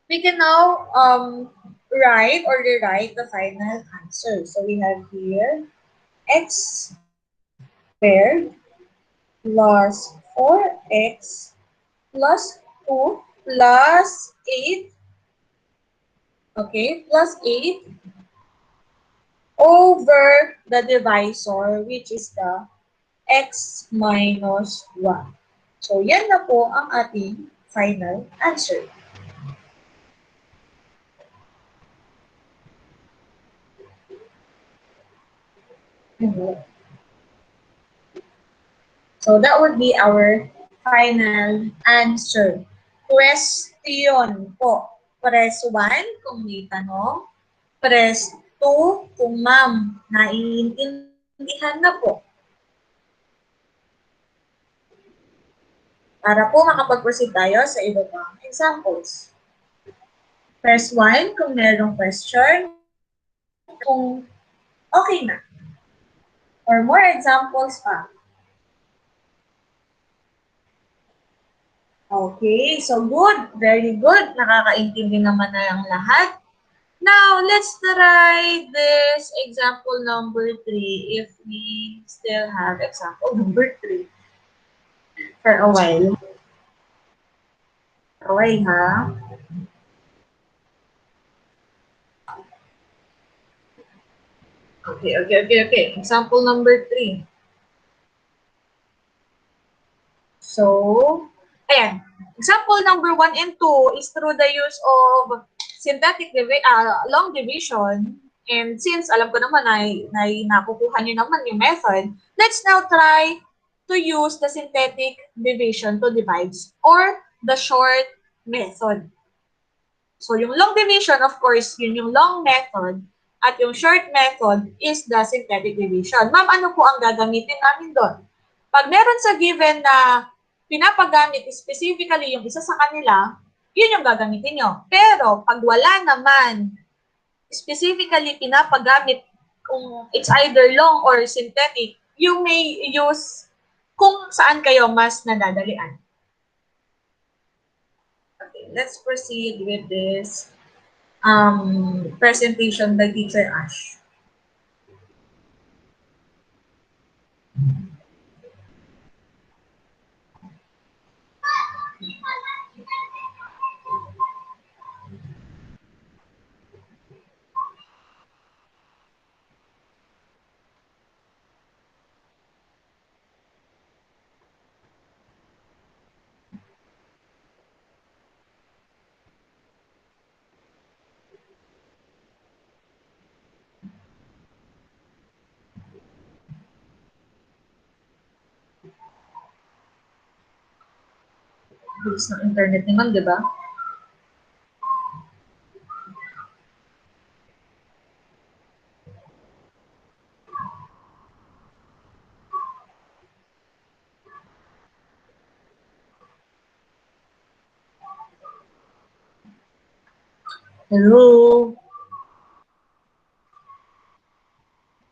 we can now write or rewrite the final answer. So we have here x squared plus 4x plus 2 plus 8, okay, plus 8 over the divisor, which is the x minus 1. So, yan na po ang ating final answer. So, that would be our final answer. Question po. Press 1 kung may tanong. Press 2 kung ma'am, naiintindihan na po. Para po makapag-proceed tayo sa iba pang examples. Press 1 kung merong question. Kung okay na. Or more examples pa. Okay, so good. Very good. Nakakaintindi naman na ang lahat. Now, let's try this example number 3 if we still have example number 3 for a while. Okay, ha? Okay. Example number 3. So, ayan. Example number 1 and 2 is through the use of synthetic long division. And since alam ko naman ay nakukuha niyo naman yung method, let's now try to use the synthetic division to divide or the short method. So, yung long division, of course, yun yung long method. At yung short method is the synthetic division. Ma'am, ano po ang gagamitin namin doon? Pag meron sa given na pinapagamit specifically yung isa sa kanila, yun yung gagamitin nyo. Pero pag wala naman specifically pinapagamit kung it's either long or synthetic, you may use kung saan kayo mas nadadalian. Okay, let's proceed with this presentation by Teacher Ash. Bilis ng internet naman, di ba? Hello?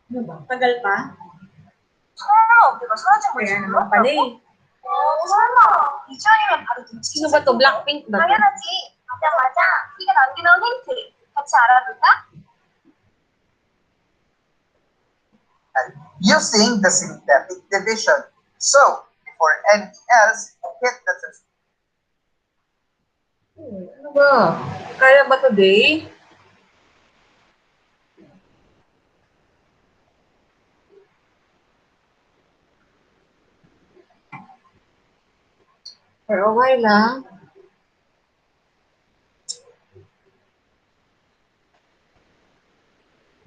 Ano ba? Tagal pa? Kaya naman pala eh. Sino ba to? Blackpink ba to? Using the synthetic division. So, before anything else, hit the subscribe. Ano ba? Kaya ba today? For a while lang.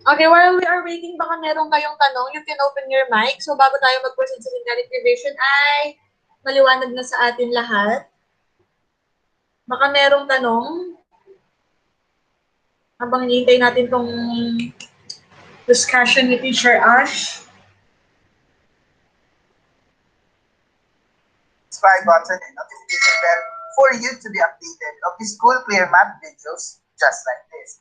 Okay, while we are waiting, baka meron kayong tanong, you can open your mic. So bago tayo mag-proceed sa synthetic division ay maliwanag na sa atin lahat. Baka merong tanong habang hinihintay natin tong discussion ni Teacher Ash. Subscribe button and notification bell for you to be updated of the school clear math videos just like this.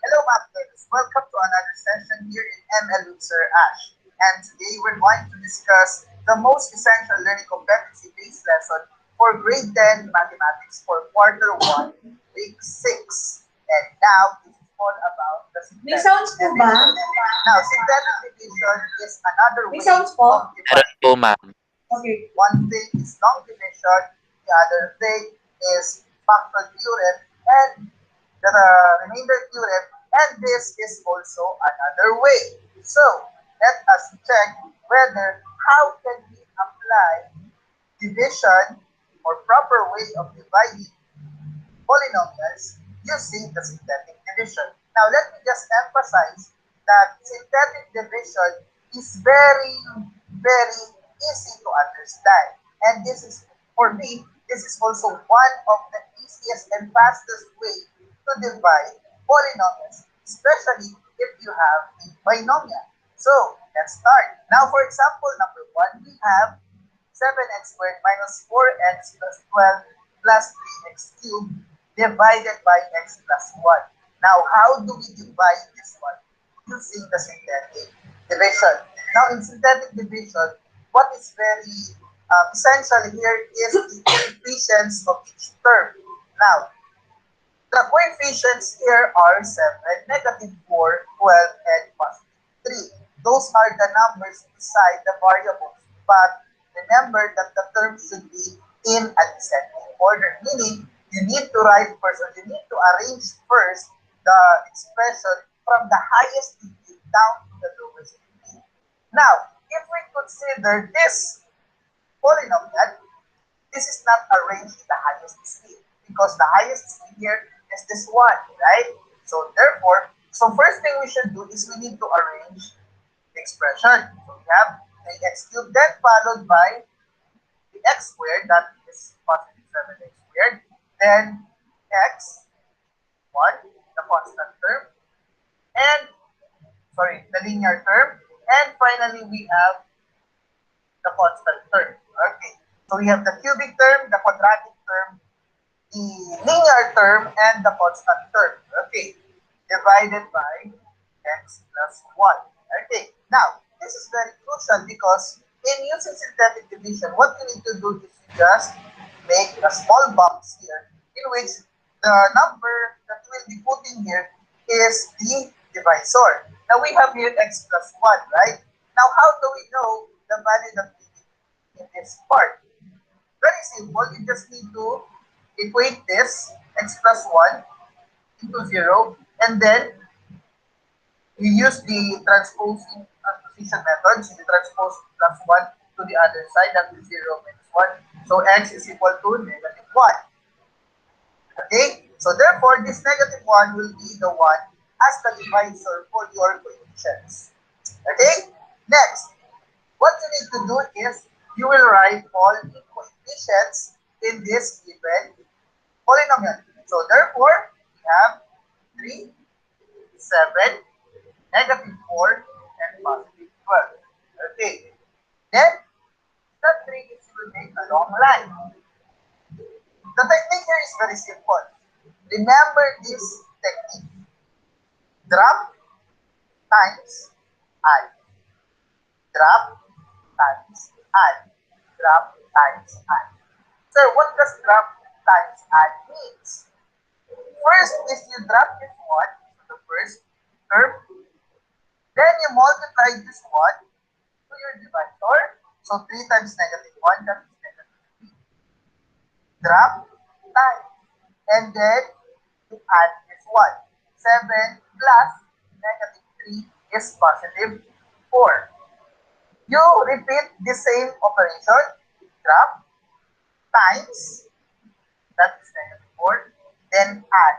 Hello math learners, welcome to another session here in ML with Sir Ash. And today we're going to discuss the most essential learning competency-based lesson for grade 10 mathematics for quarter 1, week 6. And now, this is all about the May synthetic sounds po ba? division. Now, synthetic division is another May way sounds po? of Meron dividing. po, ma'am. Okay. One thing is long division, the other thing is factor theorem, and the remainder theorem, and this is also another way. So, let us check whether how can we apply division or proper way of dividing polynomials using the synthetic division. Now, let me just emphasize that synthetic division is very, very easy to understand. And this is, for me, this is also one of the easiest and fastest way to divide polynomials, especially if you have a binomial. So, let's start. Now, for example, number 1, we have 7x squared minus 4x plus 12 plus 3x cubed divided by x plus 1. Now, how do we divide this one? Using the synthetic division. Now, in synthetic division, what is very essential here is the coefficients of each term. Now, the coefficients here are 7, negative 4, 12, and positive 3. Those are the numbers beside the variables. But remember that the term should be in a descending order, meaning you need to write first, or you need to arrange first the expression from the highest degree down to the lowest degree. Now, if we consider this polynomial, this is not arranged in the highest degree because the highest degree here is this one, right? So therefore, first thing we should do is we need to arrange the expression. So we have 3x cubed, then followed by the x squared, that is positive 7x squared, then x, 1, the constant term, and, the linear term, and finally we have the constant term. Okay, so we have the cubic term, the quadratic term, the linear term, and the constant term. Okay, divided by x plus 1. Okay, now, this is very crucial because in using synthetic division, what you need to do is you just make a small box here in which the number that we'll be putting here is the divisor. Now, we have here x plus 1, right? Now, how do we know the value that we need in this part? Very simple. You just need to equate this x plus 1 into 0, and then we use the transposing transposition method. So you transpose plus 1 to the other side, that is 0 minus 1. So x is equal to negative 1. Okay? So therefore, this negative 1 will be the one as the divisor for your coefficients. Okay? Next, what you need to do is you will write all the coefficients in this given polynomial. So therefore, we have 3, 7, negative 4, and positive 12. Okay. Then, step 3 is you will make a long line. The technique here is very simple. Remember this technique. Drop times add. Drop times add. Drop times add. So what does drop times add means? First is you drop this one to the first term. Then you multiply this one to your divisor. So 3 times -1, that is -3. Drop times. And then you add this one. 7 plus -3 is +4. You repeat the same operation. Drop times, that is -4. Then add,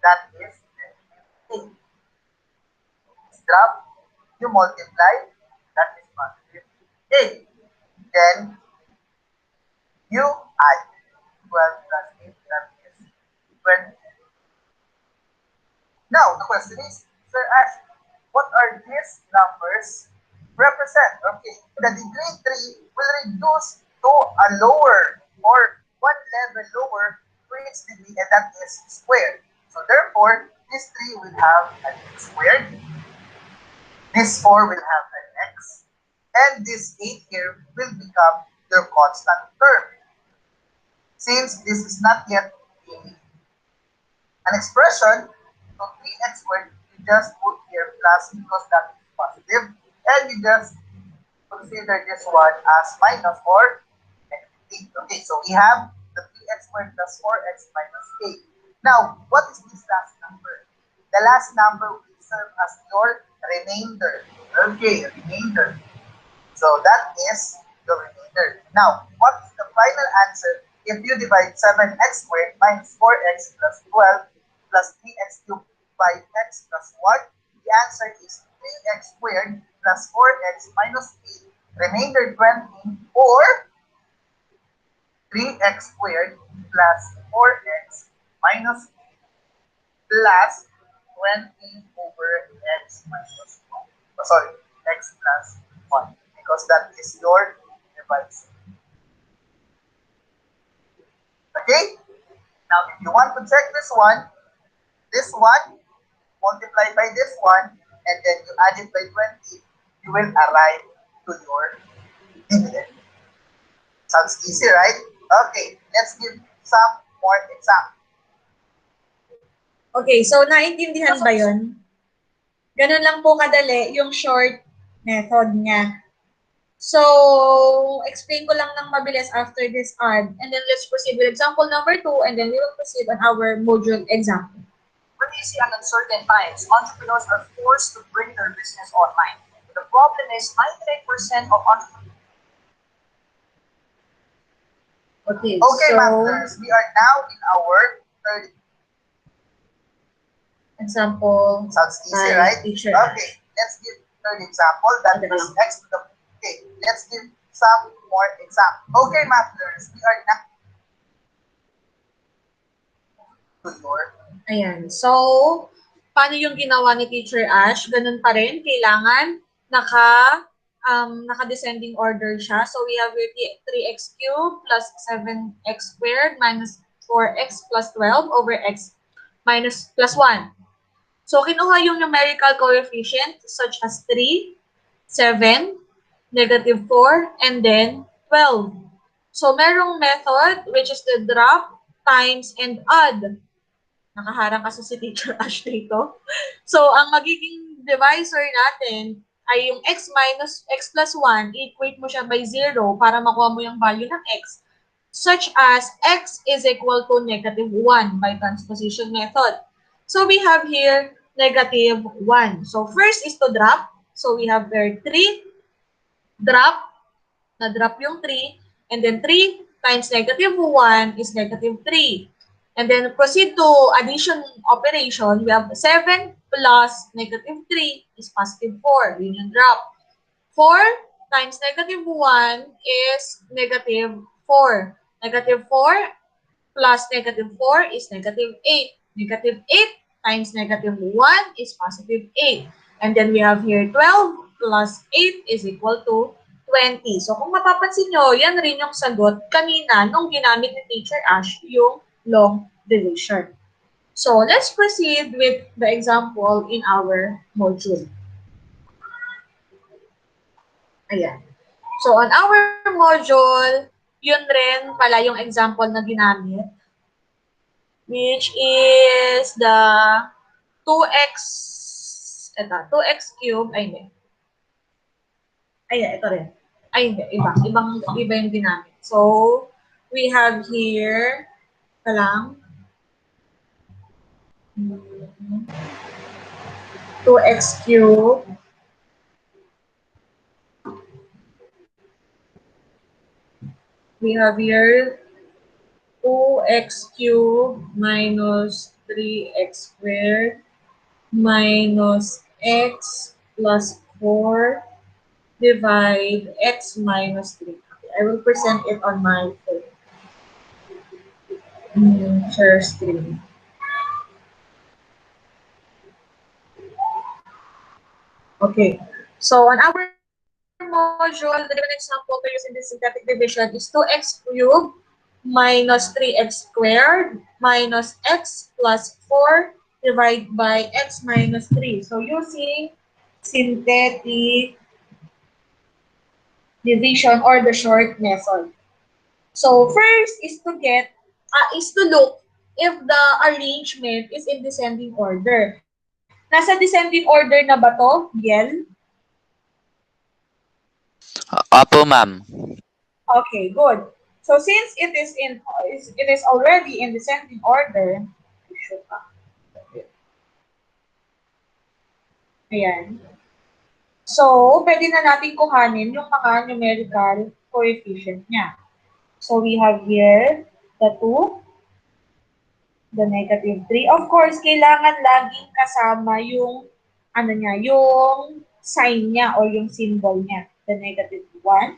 that is -8. Drop, you multiply, that is +8. Then you add 12 plus 8, that is 20. Now, the question is, Sir Ash, what are these numbers represent? Okay, the degree 3 will reduce to a lower or one level lower to its degree, and that is squared. So therefore, this 3 will have an x squared, this 4 will have an x, and this 8 here will become your constant term. Since this is not yet an expression, so 3x squared, you just put here plus because that is positive, and you just consider this one as minus or negative 8. Okay, so we have the 3x squared plus 4x minus 8. Now, what is this last number? The last number will serve as your remainder. Okay, remainder. So that is your remainder. Now, what is the final answer if you divide 7x squared minus 4x plus 12 plus 3x cubed by x plus 1? The answer is 3x squared plus 4x minus 8, remainder 20, or 3x squared plus 4x minus 8 plus 20 over x minus 1. Oh, sorry, x plus 1, because that is your divisor. Okay? Now, if you want to check this one multiply by this one, and then you add it by 20, you will arrive to your dividend. Sounds easy, right? Okay, let's give some more examples. Okay, so naintindihan ba yun? Ganun lang po kadali yung short method niya. So, explain ko lang ng mabilis after this add. And then let's proceed with example number 2, and then we will proceed on our module example. When you see uncertain times, entrepreneurs are forced to bring their business online. The problem is 99% of entrepreneurs. Okay, Okay, so masters, we are now in our third example. Sounds easy, by right? teacher. Okay, let's give third example. That is x to the. Okay, let's give some more examples. Okay, masters, we are now to your. Ayan. So, paano yung ginawa ni Teacher Ash? Ganun pa rin. Kailangan naka-descending order siya. So, we have here 3x cubed plus 7x squared minus 4x plus 12 over x minus plus 1. So, kinuha yung numerical coefficient such as 3, 7, negative 4, and then 12. So, merong method which is the drop, times, and add. Nakaharang kasi si Teacher Ash dito. So, ang magiging divisor natin ay yung x minus x plus 1, equate mo siya by 0 para makuha mo yung value ng x, such as x is equal to negative 1 by transposition method. So, we have here negative 1. So, first is to drop. So, we have there 3, drop, na-drop yung 3, and then 3 times negative 1 is negative 3. And then proceed to addition operation. We have 7 plus negative 3 is positive 4. Yun yung drop. 4 times negative 1 is negative 4. Negative 4 plus negative 4 is negative 8. Negative 8 times negative 1 is positive 8. And then we have here 12 plus 8 is equal to 20. So kung mapapansin nyo, yan rin yung sagot kanina nung ginamit ni Teacher Ash yung long division. So let's proceed with the example in our module. Ayan. So on our module, yun rin pala yung example na ginamit, which is the 2x, ito, 2x cube, ay hindi. Ay, ito rin. Ay, hindi, iba yung ginamit. So, we have here, ito lang, 2x cube, we have here 2x cube minus 3x squared minus x plus 4 divide x minus 3. Okay, I will present it on my share screen. Okay, so on our module, the given example to use in this synthetic division is 2x cubed minus 3x squared minus x plus 4 divided by x minus 3. So using synthetic division or the short method. So first is to look if the arrangement is in descending order. Nasa descending order na ba to, Giel? Opo, ma'am. Okay, good. So since it is already in descending order, ayan. So, pwede na natin kuhanin yung mga numerical coefficient niya. So, we have here the 2, the negative 3. Of course, kailangan laging kasama yung, yung sign niya or yung symbol niya. The negative 1.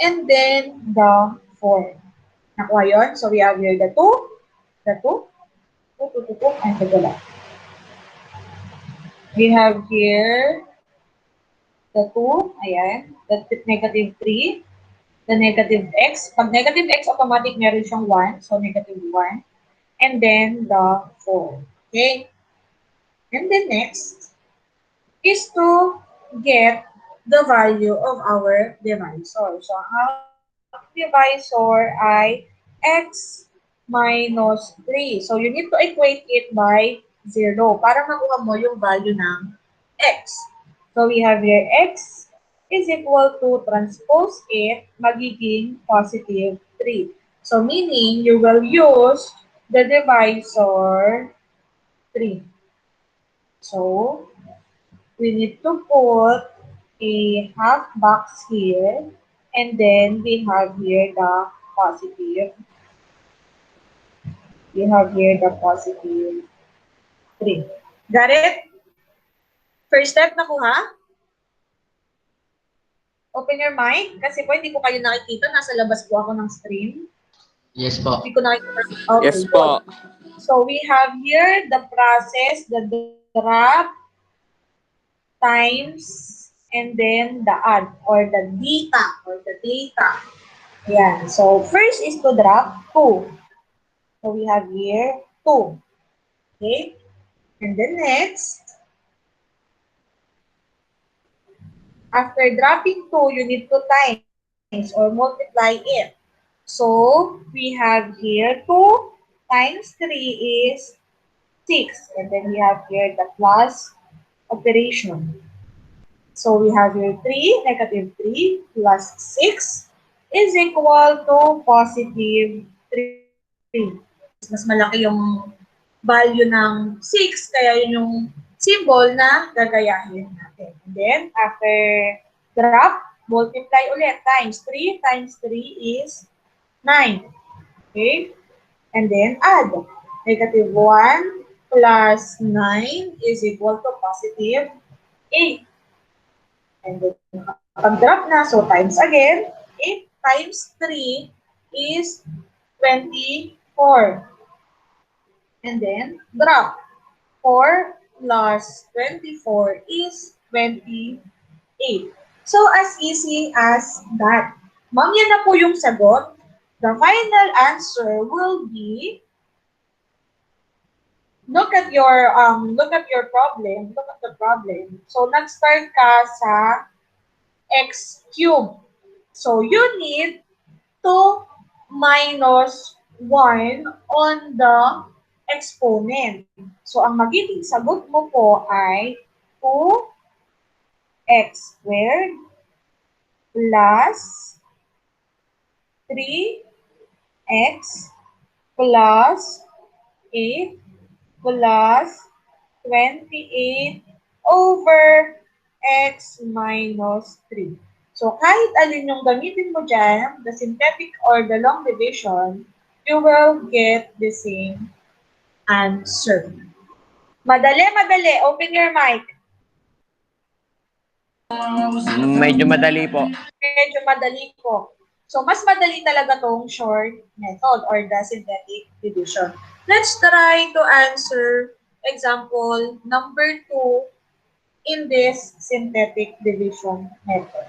And then, the 4. Nakuha yun? So, we have here the 2, the 2, and the 2. We have here the 2, ayan, the negative 3, the negative x. Pag negative x, automatic meron siyang 1, so negative 1. And then the 4. Okay? And then next is to get the value of our divisor. So, our divisor ay x minus 3. So, you need to equate it by 0 para makuha mo yung value ng x. So, we have here x is equal to transpose it, magiging positive 3. So, meaning you will use the divisor 3. So, we need to put a half box here, and then we have here the positive. We have here the positive 3. Got it? First step, nakuha? Open your mic, kasi po hindi ko kayo nakikita. Nasa labas po ako ng stream. Yes po. Hindi ko nakikita. Okay, Yes po. So we have here the process, the drop, times, and then the add, or the data, Ayan. So first is to drop 2. So we have here 2. Okay? And then next, after dropping 2, you need to times or multiply it. So, we have here 2 times 3 is 6. And then we have here the plus operation. So, we have here 3, negative 3 plus 6 is equal to positive 3. Mas malaki yung value ng 6, kaya yun yung symbol na gagayahin natin. And then, after drop, multiply ulit. Times 3 is 9. Okay? And then, add. Negative 1 plus 9 is equal to positive 8. And then, pag-drop na, so times again. 8 times 3 is 24. And then, drop. 4 plus 24 is 28. So, as easy as that. Ma'am, yan na po yung sagot. The final answer will be, look at your problem. Look at the problem. So, nag-start ka sa x cubed. So, you need 2 minus 1 on the exponent. So, ang magiging sagot mo po ay 2x squared plus 3x plus 8 plus 28 over x minus 3. So, kahit alin yung gamitin mo dyan, the synthetic or the long division, you will get the same answer. Madali, madali. Open your mic. Medyo madali po. Medyo madali po. So, mas madali talaga tong short method or the synthetic division. Let's try to answer example number 2 in this synthetic division method.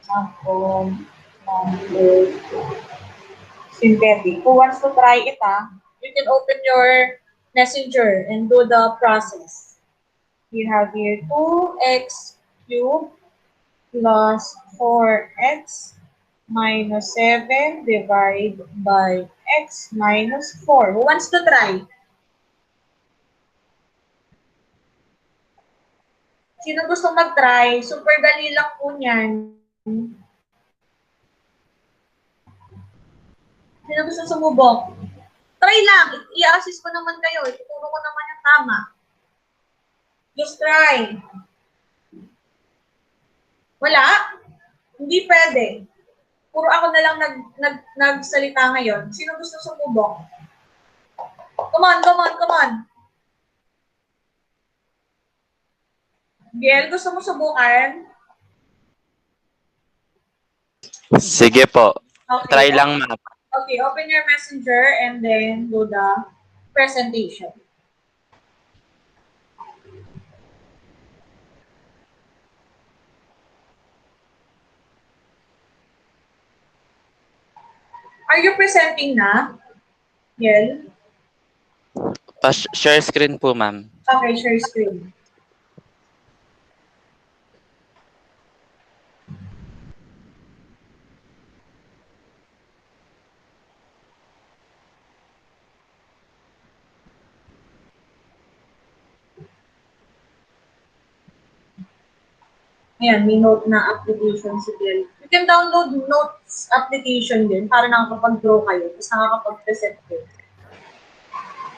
Example number 2. Synthetic. Who wants to try it, you can open your messenger and do the process. We have here 2x cubed plus 4x minus 7 divided by x minus 4. Who wants to try? Sino gusto mag-try? Super dali lang po niyan. Sino gusto sumubok? Try lang. I-assist ko naman kayo. Ituturo ko naman yung tama. Just try. Wala? Hindi pwede. Puro ako na lang nagsalita ngayon. Sino gusto sumubok? Come on, come on, come on. Biel, gusto mo subukan? Sige po. Okay. Try lang, ma'am. Okay, open your messenger and then do the presentation. Are you presenting na? Biel? Share screen po, ma'am. Okay, share screen. Ayan, may note na application si Biel. You can download notes application din para nakakapag-draw kayo, tapos nakakapag-present kayo.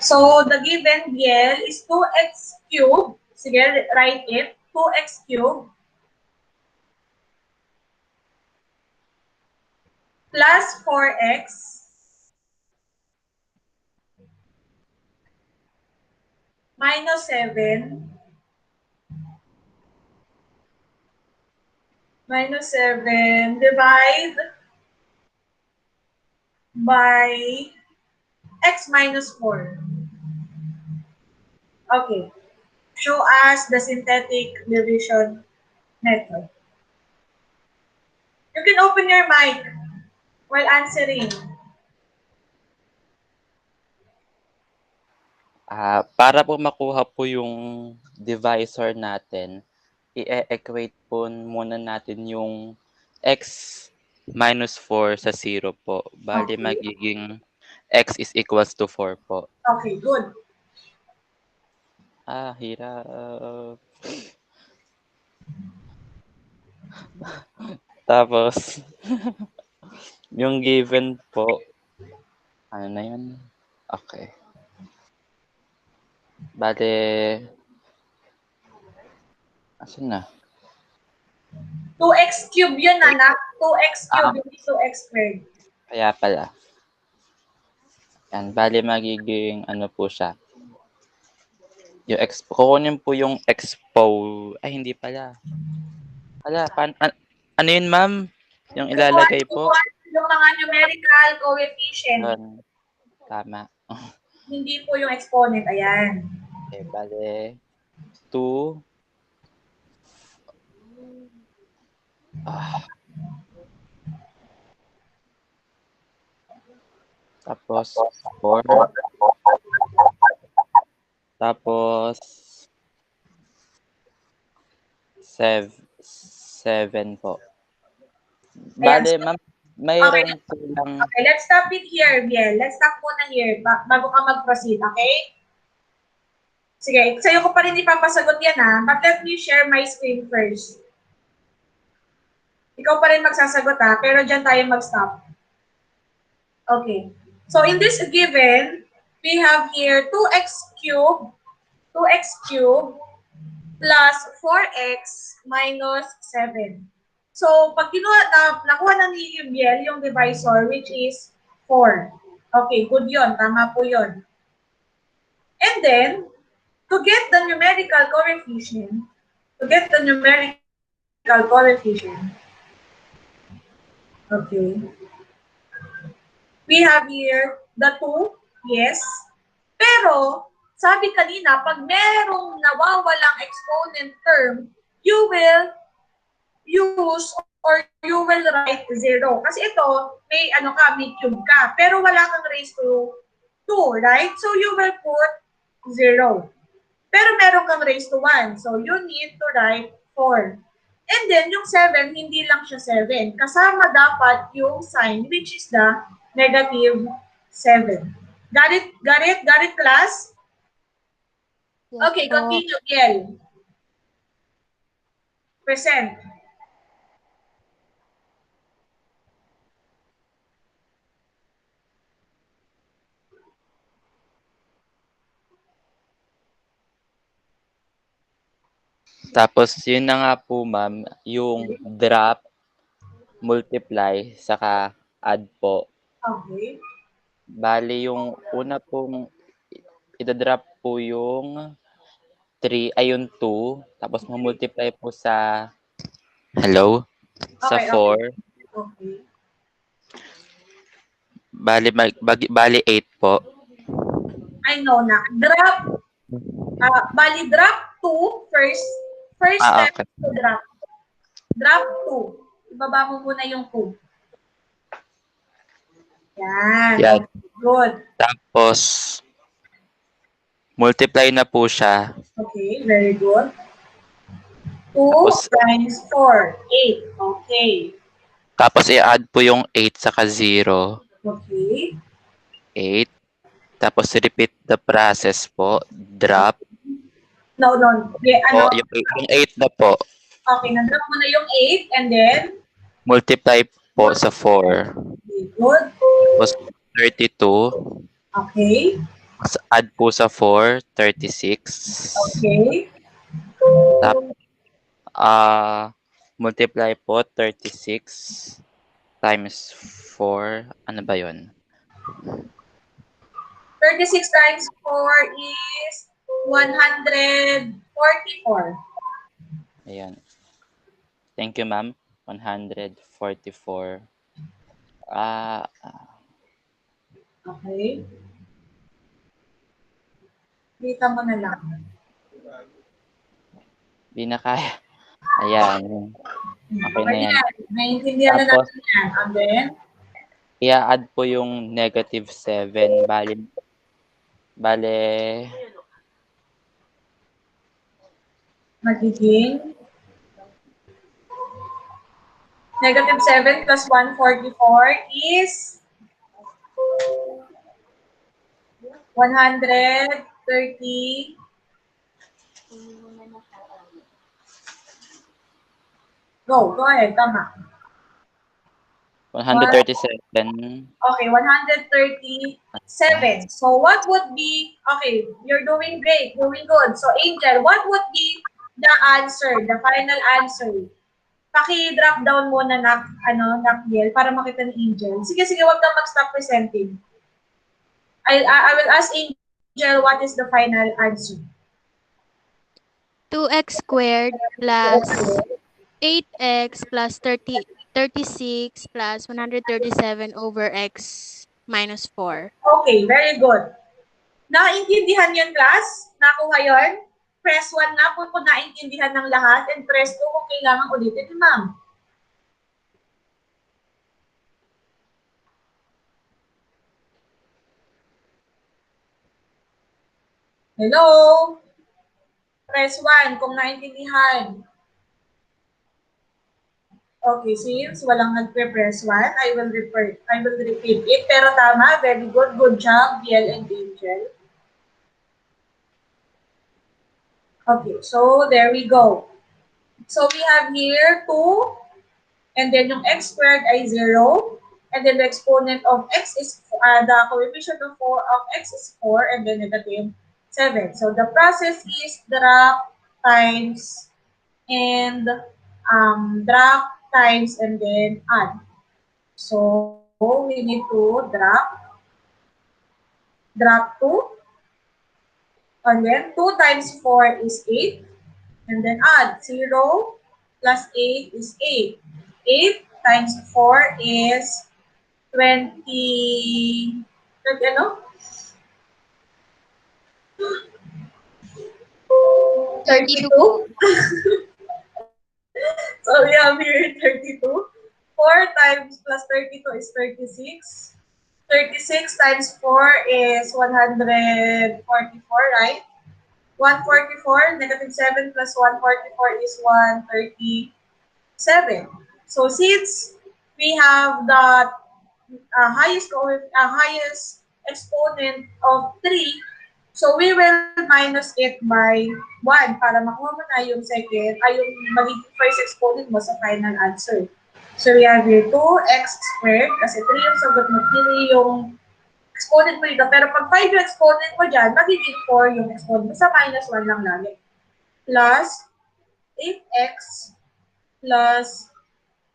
So, the given Biel is 2x cubed. Sige, write it. 2x cubed plus 4x minus 7 divide by x minus 4. Okay. Show us the synthetic division method. You can open your mic while answering. Para po makuha po yung divisor natin, i-equate po muna natin yung x minus 4 sa 0 po. Bali, Okay. magiging x is equals to 4 po. Okay, good. Hirap. Tapos, yung given po, ano na yun? Okay. Bale, asan na? 2x cubed yun, anak. 2x cubed, hindi 2x squared. Kaya pala. Yan, bale magiging ano po siya. Yung kukunin po yung expo. Ay, hindi pala. Ano yun, ma'am? Yung ilalagay po? Yung mga numerical coefficient. Yun. Tama. Hindi po yung exponent. Ayan. Okay, bale, 2 Ah. Tapos 4. Tapos 7 po. Bale, ma'am, mayroon po lang. Okay, let's stop it here, Biel. Let's stop muna here bago ka mag-proceed, okay? Sige, sa'yo ko pa rin ipapasagot yan ha, but let me share my screen first. Ikaw pa rin magsasagot ha, pero dyan tayo mag-stop. Okay. So in this given, we have here 2x cubed plus 4x minus 7. So, pag nakuha na ni Biel yung divisor, which is 4. Okay, good yon. Tama po yon. And then, to get the numerical coefficient, okay, we have here the 2, yes. Pero, sabi kanina, pag merong nawawalang exponent term, you will use or you will write 0. Kasi ito, may cube ka. Pero wala kang raised to 2, right? So, you will put 0. Pero meron kang raised to 1. So, you need to write 4. And then, yung 7, hindi lang siya 7. Kasama dapat yung sign, which is the negative 7. Got it? Got it? Got it, class? Yes Okay, po. continue, Biel. Present. Tapos, yun na nga po, ma'am, yung drop, multiply, saka add po. Okay. Bali, yung una pong idadrop po yung 3, ay yung 2, tapos mamultiply po sa, hello? Sa Okay, 4. Okay. Bali 8 po. I know na. Drop, drop 2 first. First step Okay. to drop. Drop 2. Ibaba mo muna yung 2. Yan. Yan. Good. Tapos, multiply na po siya. Okay, very good. 2 Tapos- times 4. 8. Okay. Tapos, i-add po yung 8 saka 0. Okay. 8. Tapos, repeat the process po. Drop. No. Yeah, Po, yung 8 na po. Okay, na-drop mo na yung 8 and then? Multiply po sa 4. Okay, good. Tapos, 32. Okay. Tapos, add po sa 4, 36. Okay. Tapos, multiply po, 36 times 4. Ano ba yun? 36 times 4 is 144. Ayan. Thank you, ma'am. 144. Okay. Dita mo na lang. Di na kaya. Ayan. Okay na yan. Naiintindihan na Tapos- natin yan. And then, I-add po yung negative 7. Bale, magiging negative 7 plus 144 is 130. Go ahead, tama. 137. Okay, 137. So what would be, okay, you're doing great, doing good. So Angel, what would be the answer, the final answer? Paki-drop down muna na Biel, para makita ni Angel. Sige, wag kang mag-stop presenting. I will ask Angel what is the final answer. 2x squared plus 8x plus 36 plus 137 over x minus 4. Okay, very good. Nakaintindihan yun, class? Nakuha yun? Press 1 na kung naintindihan ng lahat and press 2 kung kailangan ulitin ni ma'am. Hello? Press 1 kung naintindihan. Okay, since walang nagpe-press 1, I will repeat it. Pero tama, very good. Good job, Biel and Angel. Okay, so there we go. So we have here 2, and then yung x squared ay 0, and then the exponent of x is, the coefficient of x is 4, and then negative 7. So the process is drop times and drop times and then add. So we need to drop 2, and then 2 times 4 is 8, and then add 0 plus 8 is 8. 8 times 4 is 20, ano? 32. So we have here 32. 4 times plus 32 is 36. 36 times 4 is 144, right? 144, negative 7 plus 144 is 137. So since we have the highest exponent of 3, so we will minus it by 1 para makuha mo na yung second, ay yung magiging first exponent mo sa final answer. So we have here 2x squared, kasi 3 yung sagot mo, 3 yung exponent mo dito. Pero pag 5 yung exponent mo dyan, magiging 4 yung exponent mo. Sa minus 1 lang lagi. Plus 8x plus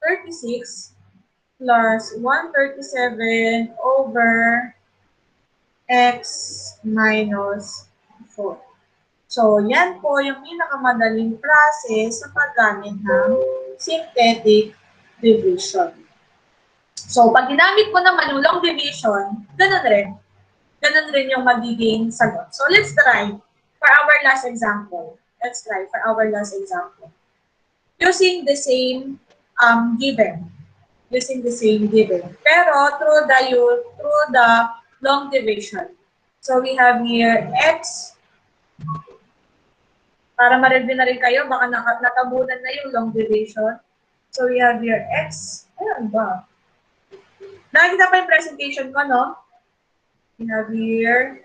36 plus 137 over x minus 4. So, yan po yung pinakamadaling process sa paggamit ng synthetic division. So, pag ginamit mo naman yung long division, ganun rin. Ganun rin yung magiging sagot. So, let's try for our last example. Using the same given. Pero through the long division. So, we have here x. Para ma-review na rin kayo, baka natabunan na yung long division. So, we have here x. Ayan ba? Nakikita pa yung presentation ko, no? We have here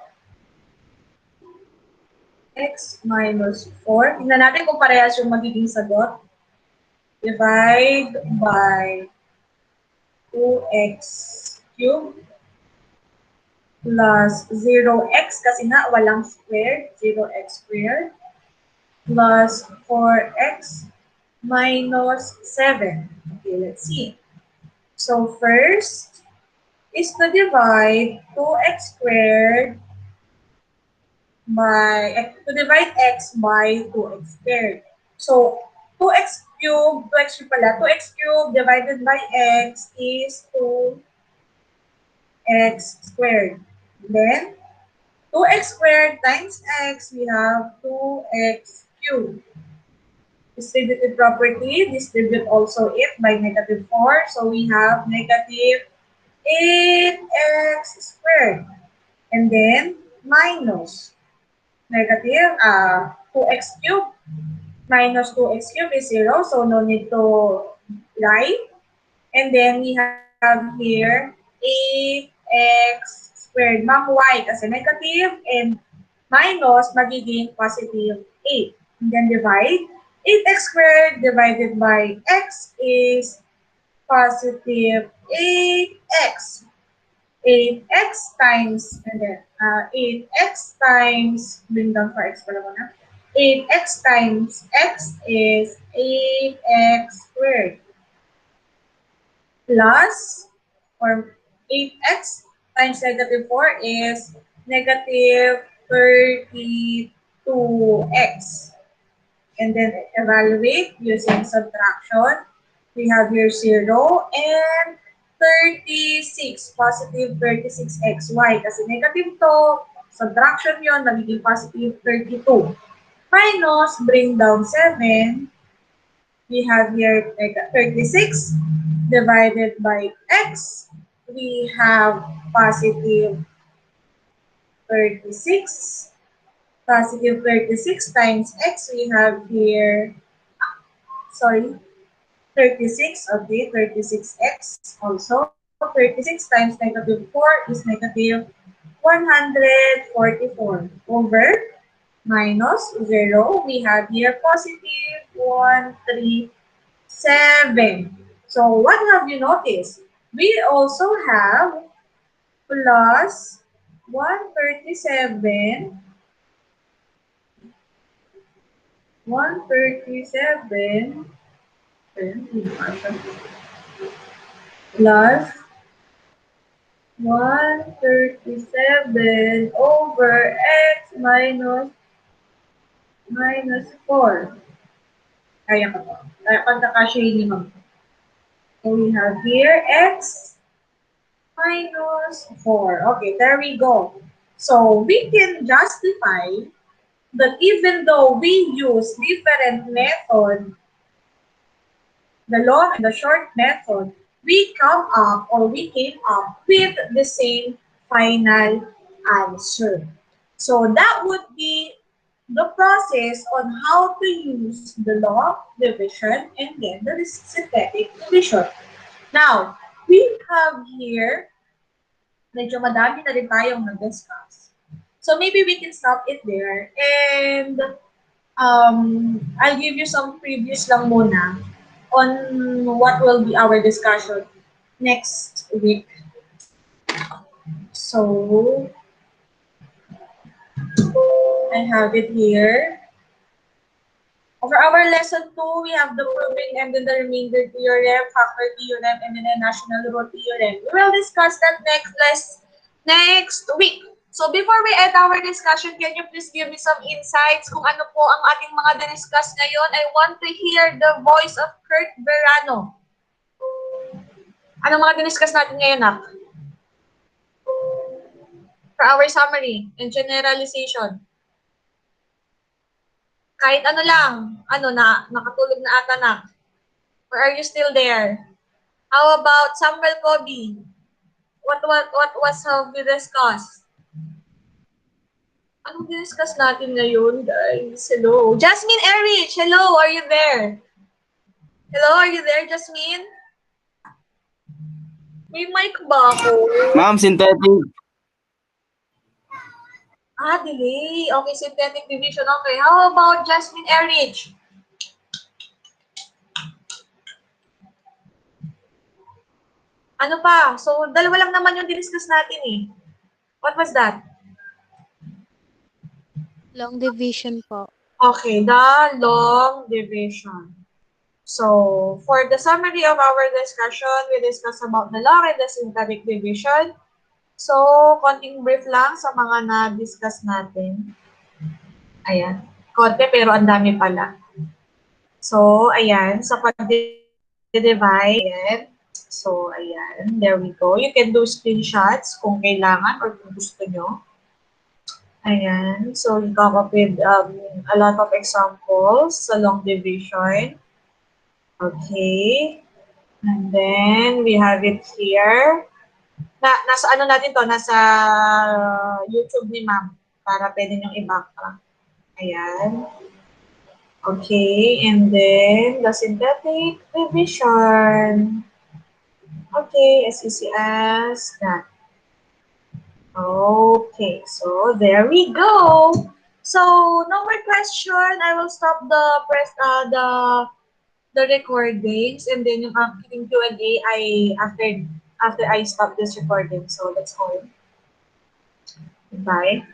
x minus 4. Tingnan natin kung parehas yung magiging sagot. Divide by 2x cubed plus 0x kasi nga walang squared, 0x squared plus 4x minus 7. Okay, let's see. So first is to divide 2x squared by, to divide x by 2x squared. So 2x cubed, 2x cubed divided by x is 2x squared. Then 2x squared times x, we have 2x cubed. Distributive property, distribute also it by negative 4. So we have negative 8x squared. And then minus negative 2x cubed. Minus 2x cubed is 0. So no need to write. And then we have here 8x squared. Ma'am, y kasi negative and minus magiging positive 8. And then divide. 8x squared divided by x is positive 8x. 8x times, and then 8x times, bring down for x pala muna. 8x times x is 8x squared. Plus, or 8x times negative 4 is negative 32x. And then evaluate using subtraction. We have here 0 and 36, positive 36xy. Kasi negative to, subtraction yun, magiging positive 32. Minus, bring down 7. We have here 36 divided by x. We have positive 36 positive 36 times x, we have here, sorry, 36, okay, 36x also. 36 times negative 4 is negative 144 over minus 0. We have here positive 137. So what have you noticed? We also have plus 137 plus 137 over x minus 4. Kaya ko to. Kaya pagkakasya ni ma'am. So we have here x minus 4. Okay, there we go. So we can justify that even though we use different method, the long and the short method, we came up with the same final answer. So that would be the process on how to use the log division and then the synthetic division. Now, we have here, medyo madami na rin tayong nag-discuss. So maybe we can stop it there and I'll give you some previews lang muna on what will be our discussion next week. So, I have it here. For our lesson 2, we have the proving and then the remainder theorem, factor theorem, and then the national rule theorem. We will discuss that next week. So before we end our discussion, can you please give me some insights kung ano po ang ating mga discuss ngayon? I want to hear the voice of Kurt Verano. Ano mga discuss natin ngayon, Nak? For our summary and generalization. Kahit ano lang, nakatulog na ata, Nak. Or are you still there? How about Samuel Kobe? What have we discussed? Anong discuss natin ngayon, guys? Hello. Jasmine Erich, hello, are you there? Hello, are you there, Jasmine? May mic ba ako? Ma'am, synthetic. Delay. Okay, synthetic division. Okay, how about Jasmine Erich? Ano pa? So, dalawa lang naman yung discuss natin eh. What was that? Long division po. Okay, the long division. So, for the summary of our discussion, we discussed about the long and the synthetic division. So, konting brief lang sa mga na-discuss natin. Ayan. Konti pero ang dami pala. So, ayan. Sa pag-divide, ayan. So, ayan. There we go. You can do screenshots kung kailangan or kung gusto nyo. Ayan. So, you come up with a lot of examples sa long division. Okay. And then, we have it here. Nasa ano natin to? Nasa YouTube ni ma'am. Para pwede niyong i-backtrack. Ayan. Okay. And then, the synthetic division. Okay. As easy as that. Okay. So, there we go. So, no more question. I will stop the recordings, and then yung aking Q&A ay after I stop this recording. So, let's go. Bye.